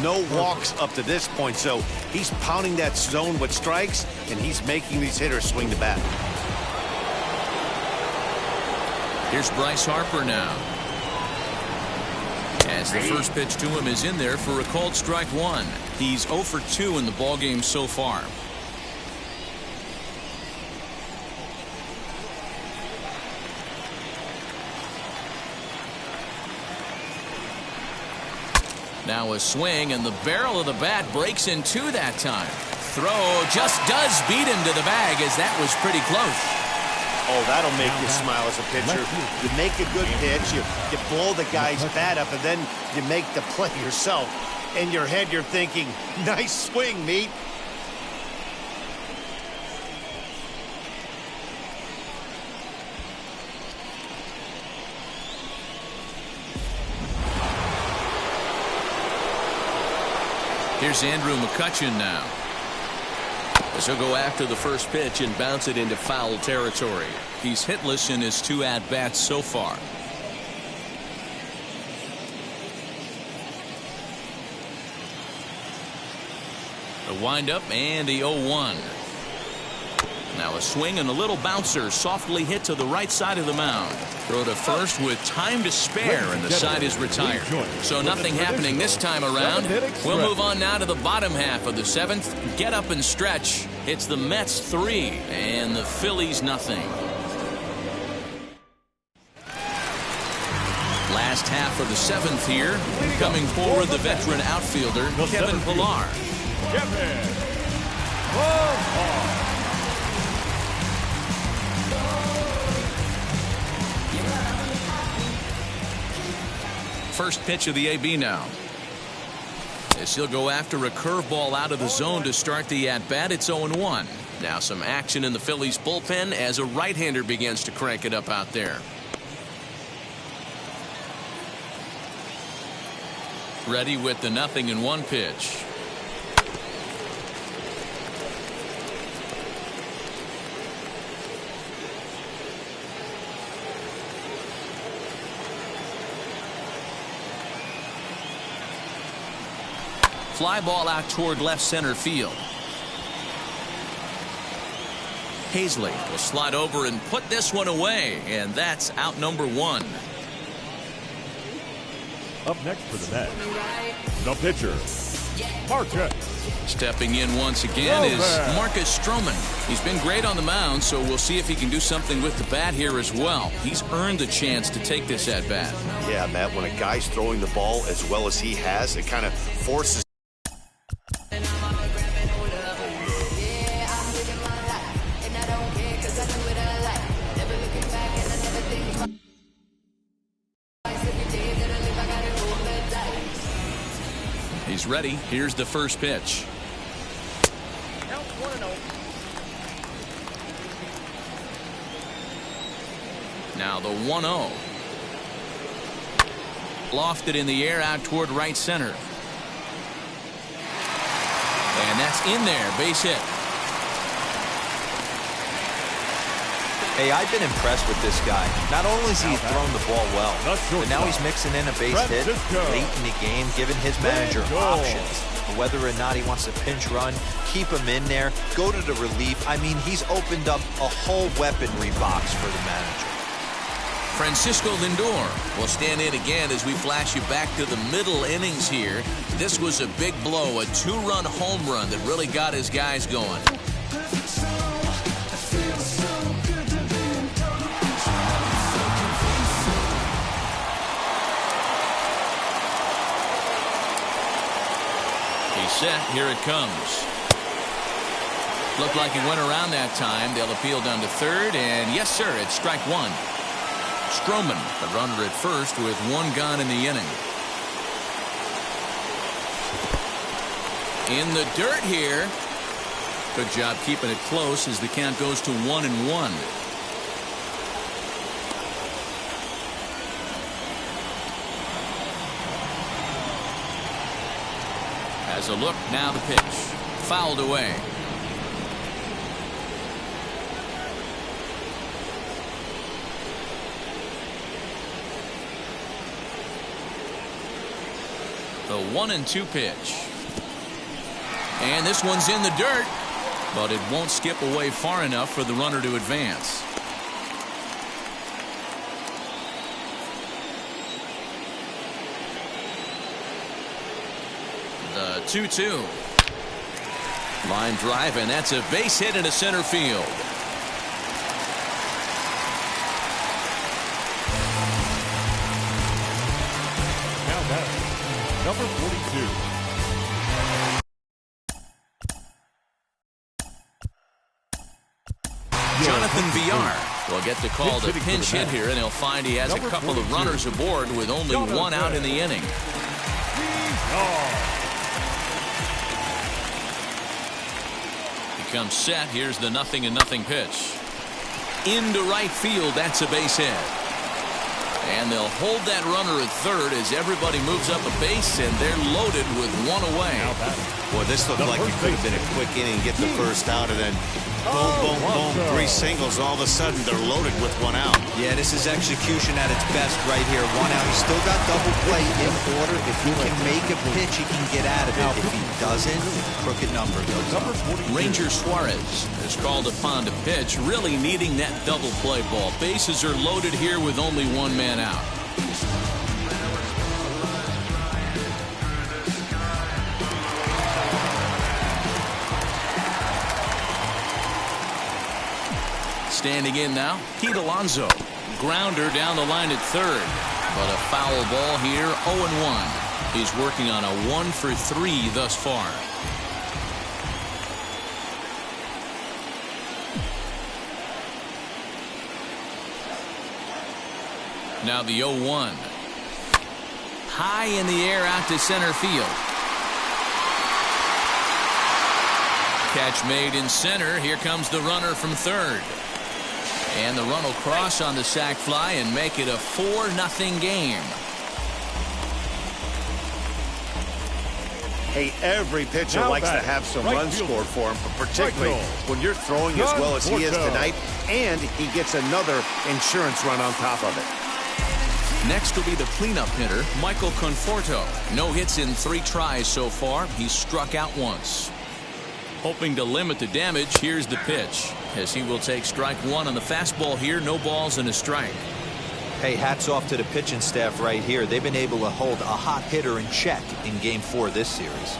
no walks up to this point. So he's pounding that zone with strikes, and he's making these hitters swing the bat.
Here's Bryce Harper now. As the first pitch to him is in there for a called strike one. He's 0 for 2 in the ballgame so far. Now a swing, and the barrel of the bat breaks in two that time. Throw just does beat him to the bag, as that was pretty close.
Oh, that'll make you smile as a pitcher. You make a good pitch, you blow the guy's bat up, and then you make the play yourself. In your head, you're thinking, nice swing, meat.
Here's Andrew McCutchen now. As he'll go after the first pitch and bounce it into foul territory. He's hitless in his 2 at-bats so far. A windup and the 0-1. Now a swing and a little bouncer softly hit to the right side of the mound. Throw to first with time to spare, and the side is retired. So nothing happening this time around. We'll move on now to the bottom half of the 7th. Get up and stretch. It's the Mets 3 and the Phillies nothing. Last half of the 7th here. Coming forward, the veteran outfielder, Kevin Pillar. First pitch of the AB now. As he'll go after a curveball out of the zone to start the at-bat. It's 0-1. Now some action in the Phillies bullpen as a right-hander begins to crank it up out there. Ready with the 0-1 pitch. Fly ball out toward left center field. Hazley will slide over and put this one away, and that's out number 1.
Up next for the Mets, the pitcher, Marquez.
Stepping in once again is Marcus Stroman. He's been great on the mound, so we'll see if he can do something with the bat here as well. He's earned the chance to take this at bat.
Yeah, Matt, when a guy's throwing the ball as well as he has, it kind of forces.
He's ready. Here's the first pitch.
1-0.
Now the 1-0. Lofted in the air out toward right center. And that's in there. Base hit.
Hey, I've been impressed with this guy. Not only has he thrown the ball well, but now he's mixing in a base hit late in the game, giving his manager options. Whether or not he wants to pinch run, keep him in there, go to the relief. I mean, he's opened up a whole weaponry box for the manager.
Francisco Lindor will stand in again as we flash you back to the middle innings here. This was a big blow, a two-run home run that really got his guys going. He's set. Here it comes. Looked like he went around that time. They'll appeal down to third, and yes, sir, it's strike one. Stroman, the runner at first with one gone in the inning. In the dirt here. Good job keeping it close as the count goes to 1-1. As a look, now the pitch. Fouled away. The 1-2 pitch. And this one's in the dirt, but it won't skip away far enough for the runner to advance. The 2-2. Line drive, and that's a base hit into center field.
Number 42.
Jonathan Villar will get the call to pinch hit here, and he'll find he has a couple of runners aboard with only one out in the inning. He comes set. Here's the 0-0 pitch. Into right field. That's a base hit. And they'll hold that runner at third as everybody moves up a base, and they're loaded with one away.
Boy, this looked like it could have been a quick inning, get the first out, and then boom, boom, boom, three singles. All of a sudden, they're loaded with one out.
Yeah, this is execution at its best right here. One out. He's still got double play in order. If he can make a pitch, he can get out of it. If he doesn't, crooked number goes up.
Ranger Suarez is called upon to pitch, really needing that double play ball. Bases are loaded here with only one man out. Standing in now, Pete Alonso. Grounder down the line at third. But a foul ball here, 0-1. He's working on a 1-for-3 thus far. Now the 0-1. High in the air out to center field. Catch made in center. Here comes the runner from third. And the run will cross on the sac fly and make it a 4-0 game.
Hey, every pitcher likes to have some runs scored for him, but particularly when you're throwing as well as he is tonight, and he gets another insurance run on top of it.
Next will be the cleanup hitter, Michael Conforto. No hits in 3 tries so far. He's struck out once. Hoping to limit the damage, here's the pitch. As he will take strike one on the fastball here. No balls and a strike.
Hey, hats off to the pitching staff right here. They've been able to hold a hot hitter in check in Game 4 of this series.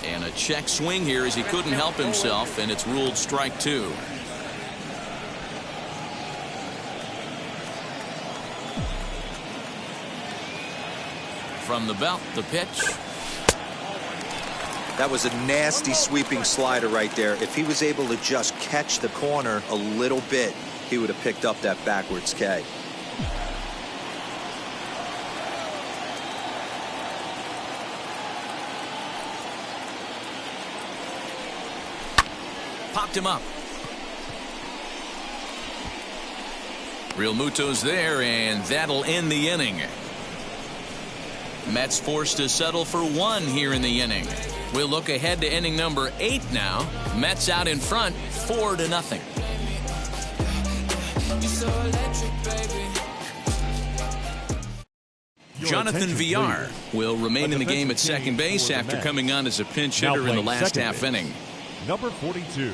And a check swing here as he couldn't help himself, and it's ruled strike 2. From the belt, the pitch.
That was a nasty sweeping slider right there. If he was able to just catch the corner a little bit, he would have picked up that backwards K.
popped him up. Real Muto's there, and that'll end the inning. Mets forced to settle for 1 here in the inning. We'll look ahead to inning number 8 now. Mets out in front, 4-0. Jonathan Villar will remain in the game at second base after coming on as a pinch hitter in the last half inning.
Number 42,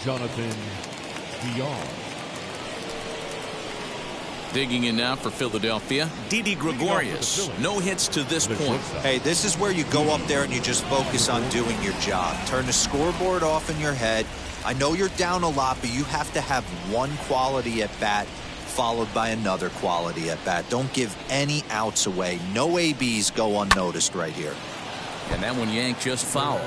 Jonathan Villar.
Digging in now for Philadelphia, Didi Gregorius. No hits to this point.
Hey, this is where you go up there and you just focus on doing your job. Turn the scoreboard off in your head. I know you're down a lot, but you have to have one quality at bat followed by another quality at bat. Don't give any outs away. No ABs go unnoticed right here.
And that one yanked just foul.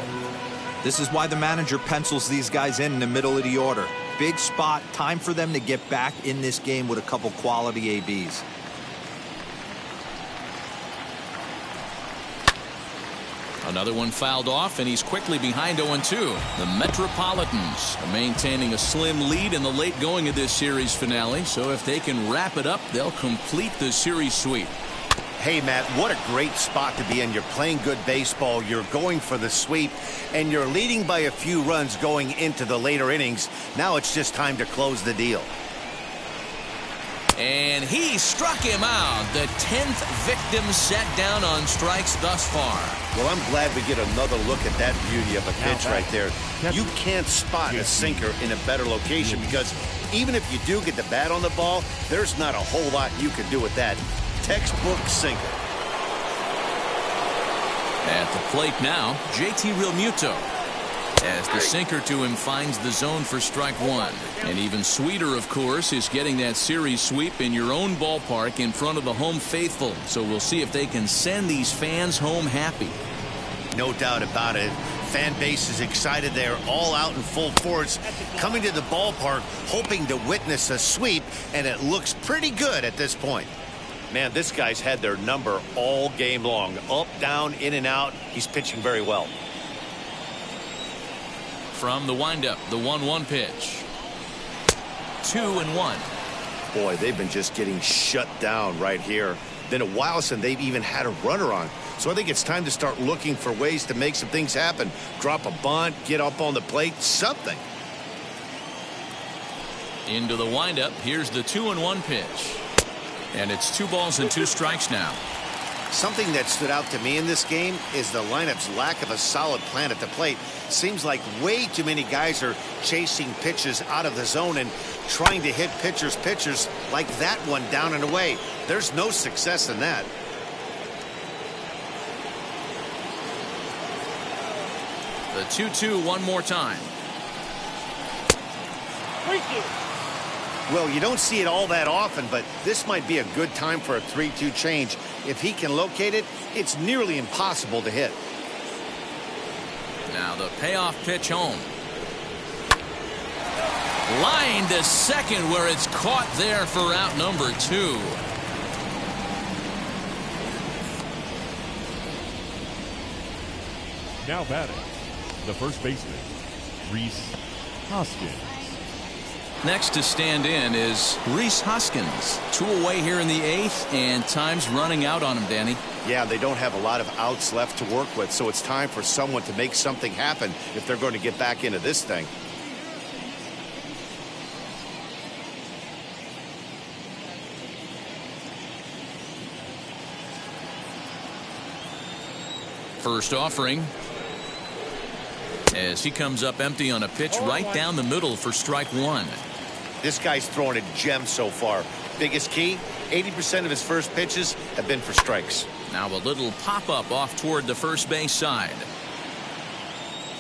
This is why the manager pencils these guys in the middle of the order. Big spot, time for them to get back in this game with a couple quality ABs.
Another one fouled off, and he's quickly behind 0-2. The Metropolitans are maintaining a slim lead in the late going of this series finale, so if they can wrap it up, they'll complete the series sweep.
Hey, Matt, what a great spot to be in. You're playing good baseball, you're going for the sweep, and you're leading by a few runs going into the later innings. Now it's just time to close the deal.
And he struck him out. The 10th victim set down on strikes thus far.
Well, I'm glad we get another look at that beauty of a pitch right there. You can't spot a sinker in a better location because even if you do get the bat on the ball, there's not a whole lot you can do with that. Textbook sinker.
At the plate now, JT Realmuto. As the sinker to him finds the zone for strike 1. And even sweeter, of course, is getting that series sweep in your own ballpark in front of the home faithful. So we'll see if they can send these fans home happy.
No doubt about it. Fan base is excited. They're all out in full force, coming to the ballpark, hoping to witness a sweep, and it looks pretty good at this point. Man, this guy's had their number all game long. Up, down, in and out. He's pitching very well.
From the windup, the 1-1 pitch. 2-1.
Boy, they've been just getting shut down right here. Been a while since they've even had a runner on. So I think it's time to start looking for ways to make some things happen. Drop a bunt, get up on the plate, something.
Into the windup. Here's the 2-1 pitch. And it's 2 balls and 2 strikes now.
Something that stood out to me in this game is the lineup's lack of a solid plan at the plate. Seems like way too many guys are chasing pitches out of the zone and trying to hit pitchers like that one down and away. There's no success in that.
The 2-2 one more time.
Well, you don't see it all that often, but this might be a good time for a 3-2 change. If he can locate it, it's nearly impossible to hit.
Now the payoff pitch home. Line to second where it's caught there for out number 2.
Now batting, the first baseman, Rhys Hoskins.
Next to stand in is Rhys Hoskins. 2 away here in the 8th, and time's running out on him, Danny.
Yeah, they don't have a lot of outs left to work with, so it's time for someone to make something happen if they're going to get back into this thing.
First offering. As he comes up empty on a pitch right down the middle for strike 1.
This guy's throwing a gem so far. Biggest key, 80% of his first pitches have been for strikes.
Now a little pop-up off toward the first base side.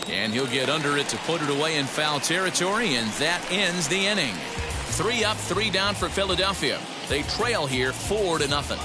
And he'll get under it to put it away in foul territory, and that ends the inning. 3 up, 3 down for Philadelphia. They trail here 4-0.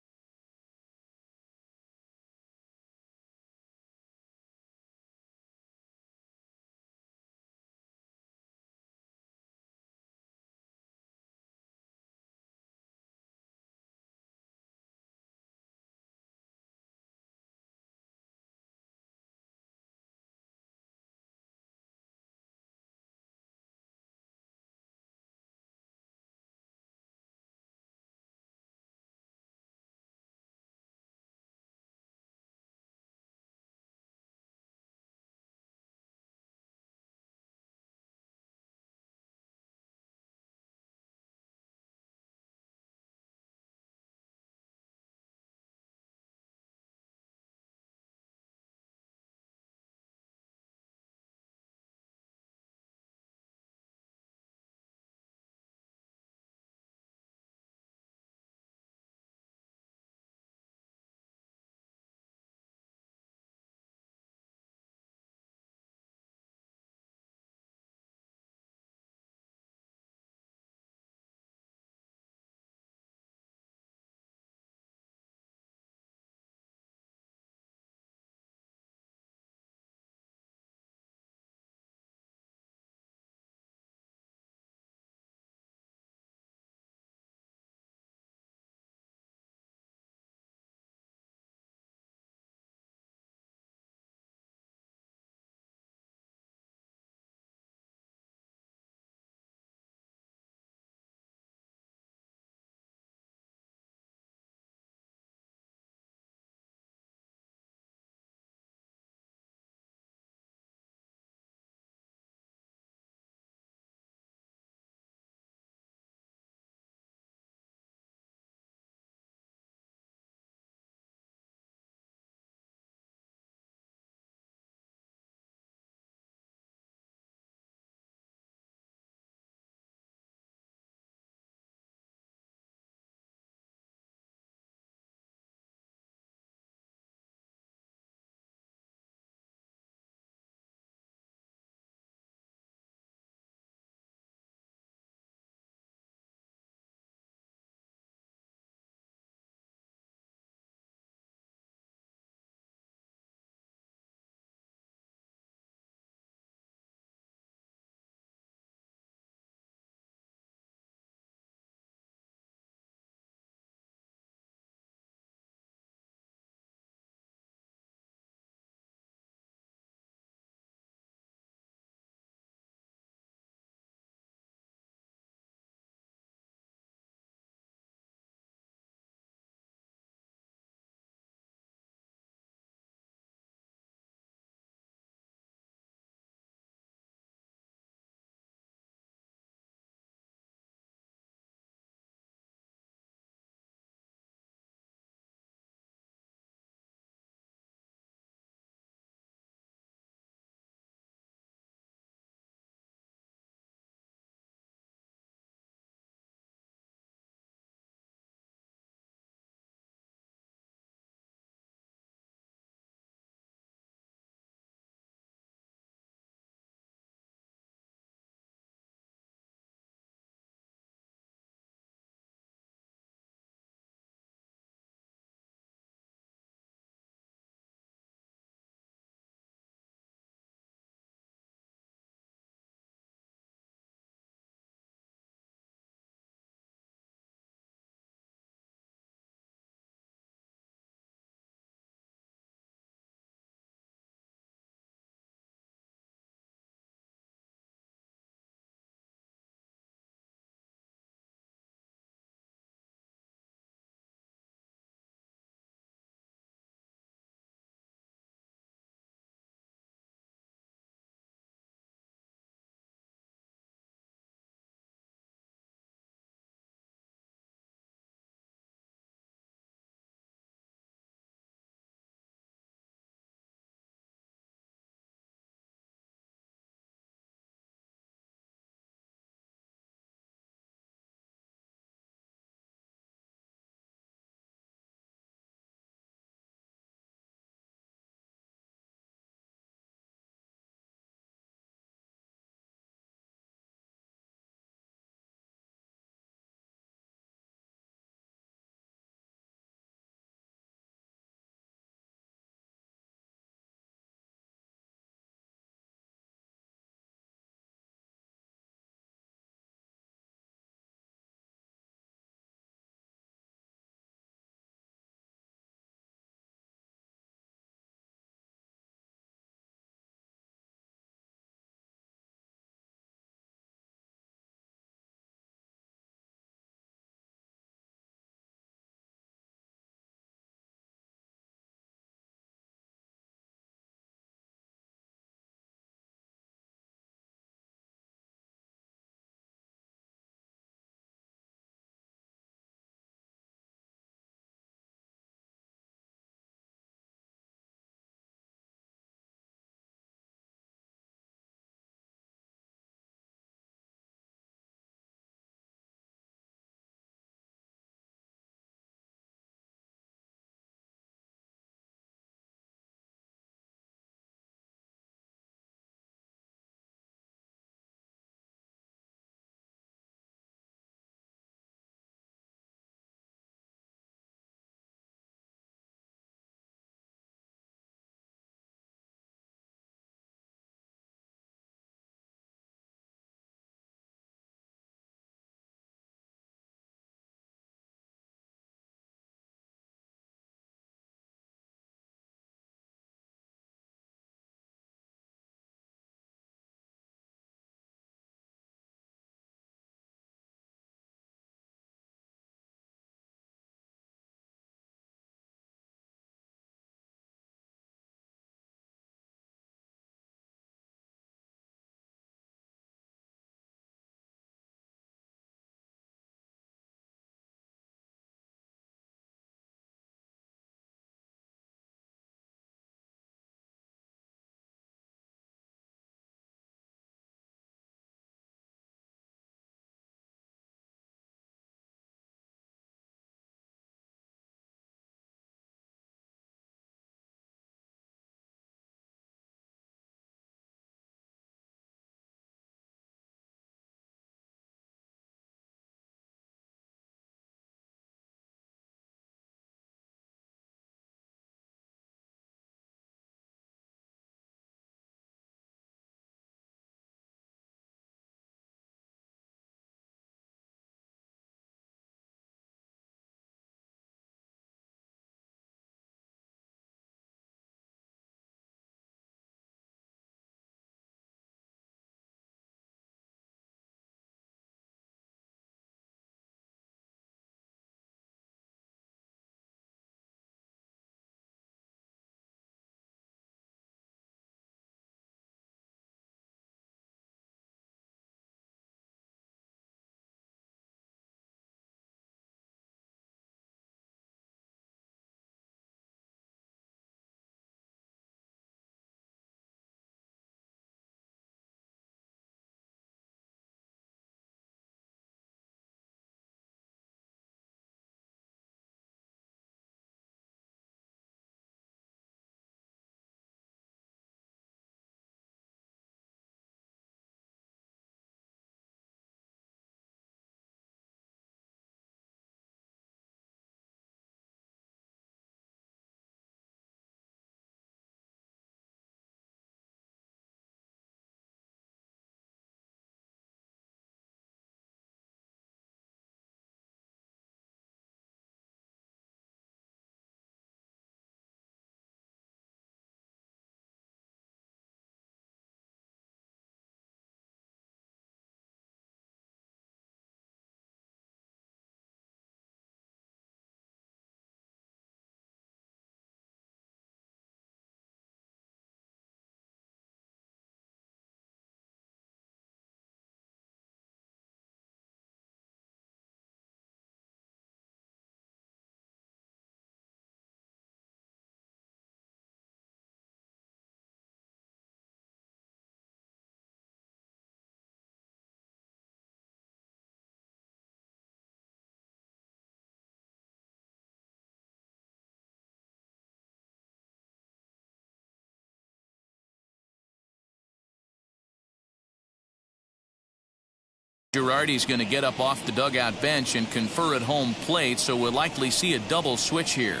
Girardi's going to get up off the dugout bench and confer at home plate, so we'll likely see a double switch here.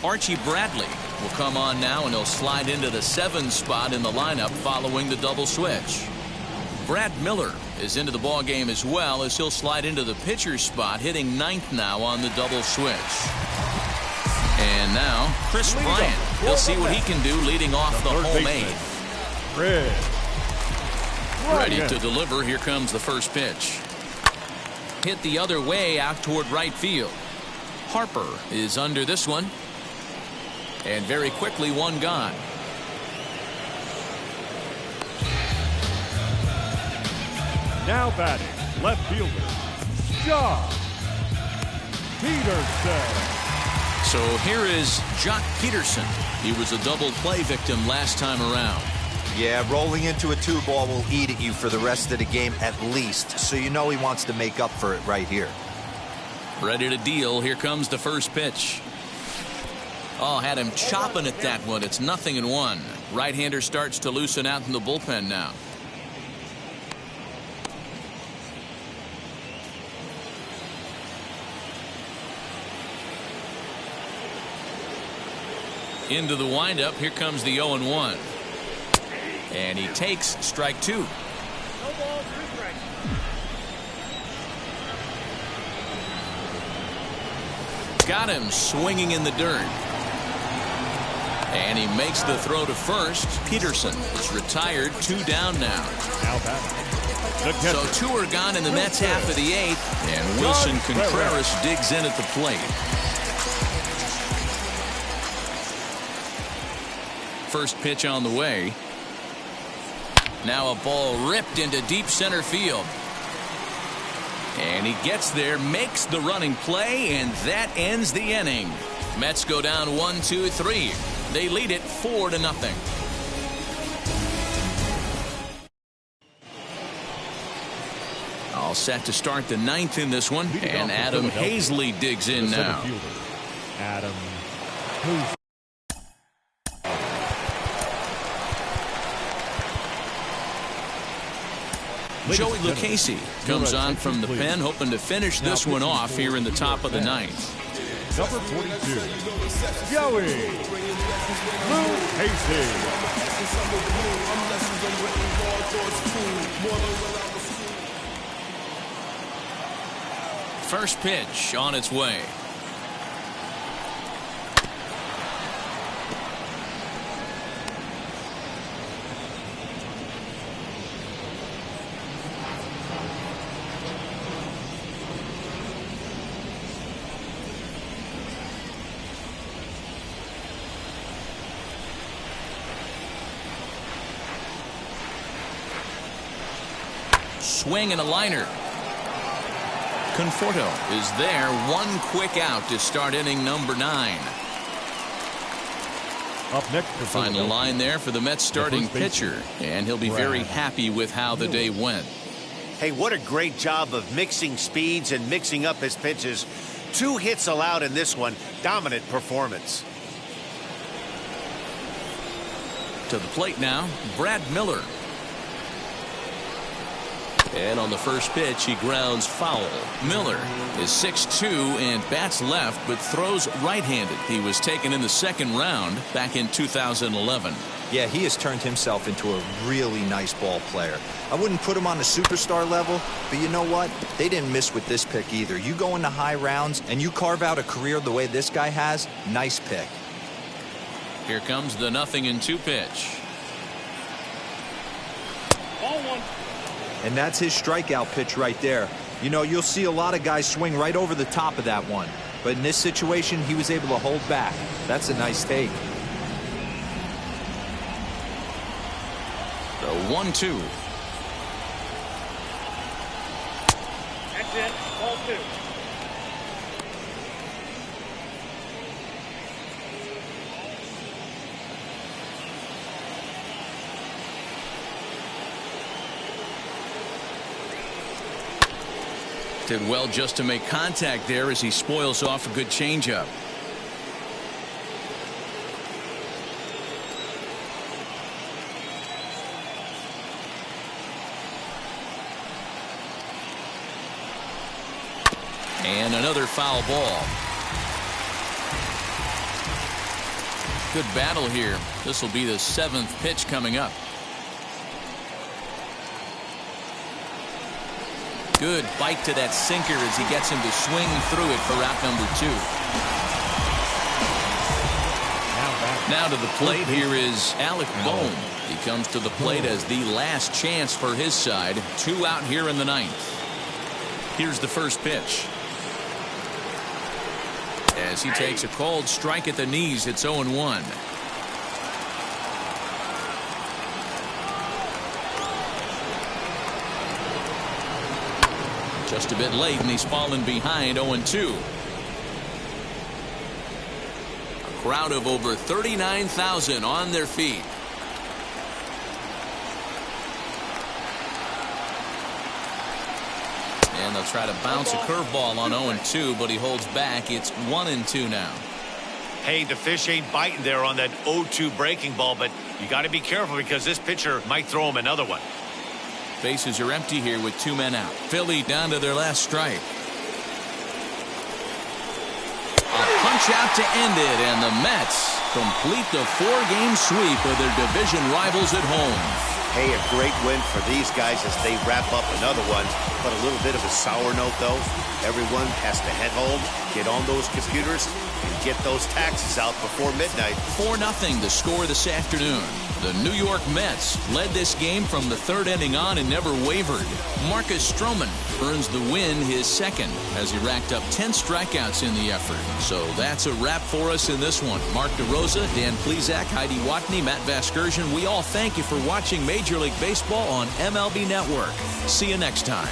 Archie Bradley will come on now, and he'll slide into the 7 spot in the lineup following the double switch. Brad Miller is into the ball game as well, as he'll slide into the pitcher's spot, hitting 9th now on the double switch. And now Chris Bryant. He'll see what he can do leading off the home 8. Ready to deliver. Here comes the first pitch. Hit the other way out toward right field. Harper is under this one. And very quickly, one gone.
Now batting, left fielder, Jock Peterson.
So here is Jock Peterson. He was a double play victim last time around.
Yeah, rolling into a 2-ball will eat at you for the rest of the game at least. So you know he wants to make up for it right here.
Ready to deal. Here comes the first pitch. Oh, had him chopping at that one. It's 0-1. Right-hander starts to loosen out in the bullpen now. Into the windup. Here comes the 0-1. And he takes strike 2. Got him swinging in the dirt. And he makes the throw to first. Peterson is retired. 2 down now. So 2 are gone in the Mets half of the 8th. And Wilson Contreras digs in at the plate. First pitch on the way. Now a ball ripped into deep center field. And he gets there, makes the running play, and that ends the inning. Mets go down 1-2-3. They lead it 4-0. All set to start the 9th in this one, and Adam Hazley digs in now.
Adam Hazley.
Joey Lucchesi comes on from the pen, hoping to finish this one off here in the top of the 9th.
Number 42, Joey Lucchesi.
First pitch on its way. Swing and a liner. Conforto is there. One quick out to start inning number 9.
Up next,
final line there for the Mets starting pitcher, and he'll be very happy with how the day went.
Hey, what a great job of mixing speeds and mixing up his pitches. 2 hits allowed in this one. Dominant performance.
To the plate now, Brad Miller. And on the first pitch, he grounds foul. Miller is 6'2" and bats left, but throws right-handed. He was taken in the 2nd round back in 2011.
Yeah, he has turned himself into a really nice ball player. I wouldn't put him on the superstar level, but you know what? They didn't miss with this pick either. You go into high rounds and you carve out a career the way this guy has, nice pick.
Here comes the 0-2 pitch.
Ball 1.
And that's his strikeout pitch right there. You know, you'll see a lot of guys swing right over the top of that one. But in this situation, he was able to hold back. That's a nice take.
The 1-2.
That's it. Ball 2.
Did well just to make contact there as he spoils off a good changeup. And another foul ball. Good battle here. This will be the 7th pitch coming up. Good bite to that sinker as he gets him to swing through it for out number 2. Now to the plate, here is Alec Bohm. He comes to the plate as the last chance for his side. 2 out here in the 9th. Here's the first pitch. As he takes a cold strike at the knees, it's 0-1. Just a bit late, and he's fallen behind 0-2. A crowd of over 39,000 on their feet. And they'll try to bounce a curveball on 0-2, but he holds back. It's 1-2 now.
Hey, the fish ain't biting there on that 0-2 breaking ball, but you got to be careful because this pitcher might throw him another one.
Bases are empty here with 2 men out. Philly down to their last strike. A punch out to end it, and the Mets complete the 4-game sweep of their division rivals at home.
Hey, a great win for these guys as they wrap up another one. But a little bit of a sour note, though. Everyone has to head home, get on those computers, and get those taxes out before midnight.
4-0 the score this afternoon. The New York Mets led this game from the 3rd inning on and never wavered. Marcus Stroman earns the win, his 2nd, as he racked up 10 strikeouts in the effort. So that's a wrap for us in this one. Mark DeRosa, Dan Plesac, Heidi Watney, Matt Vasgersian, we all thank you for watching Major League Baseball on MLB Network. See you next time.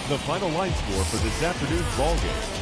The final line score for this afternoon's ball game.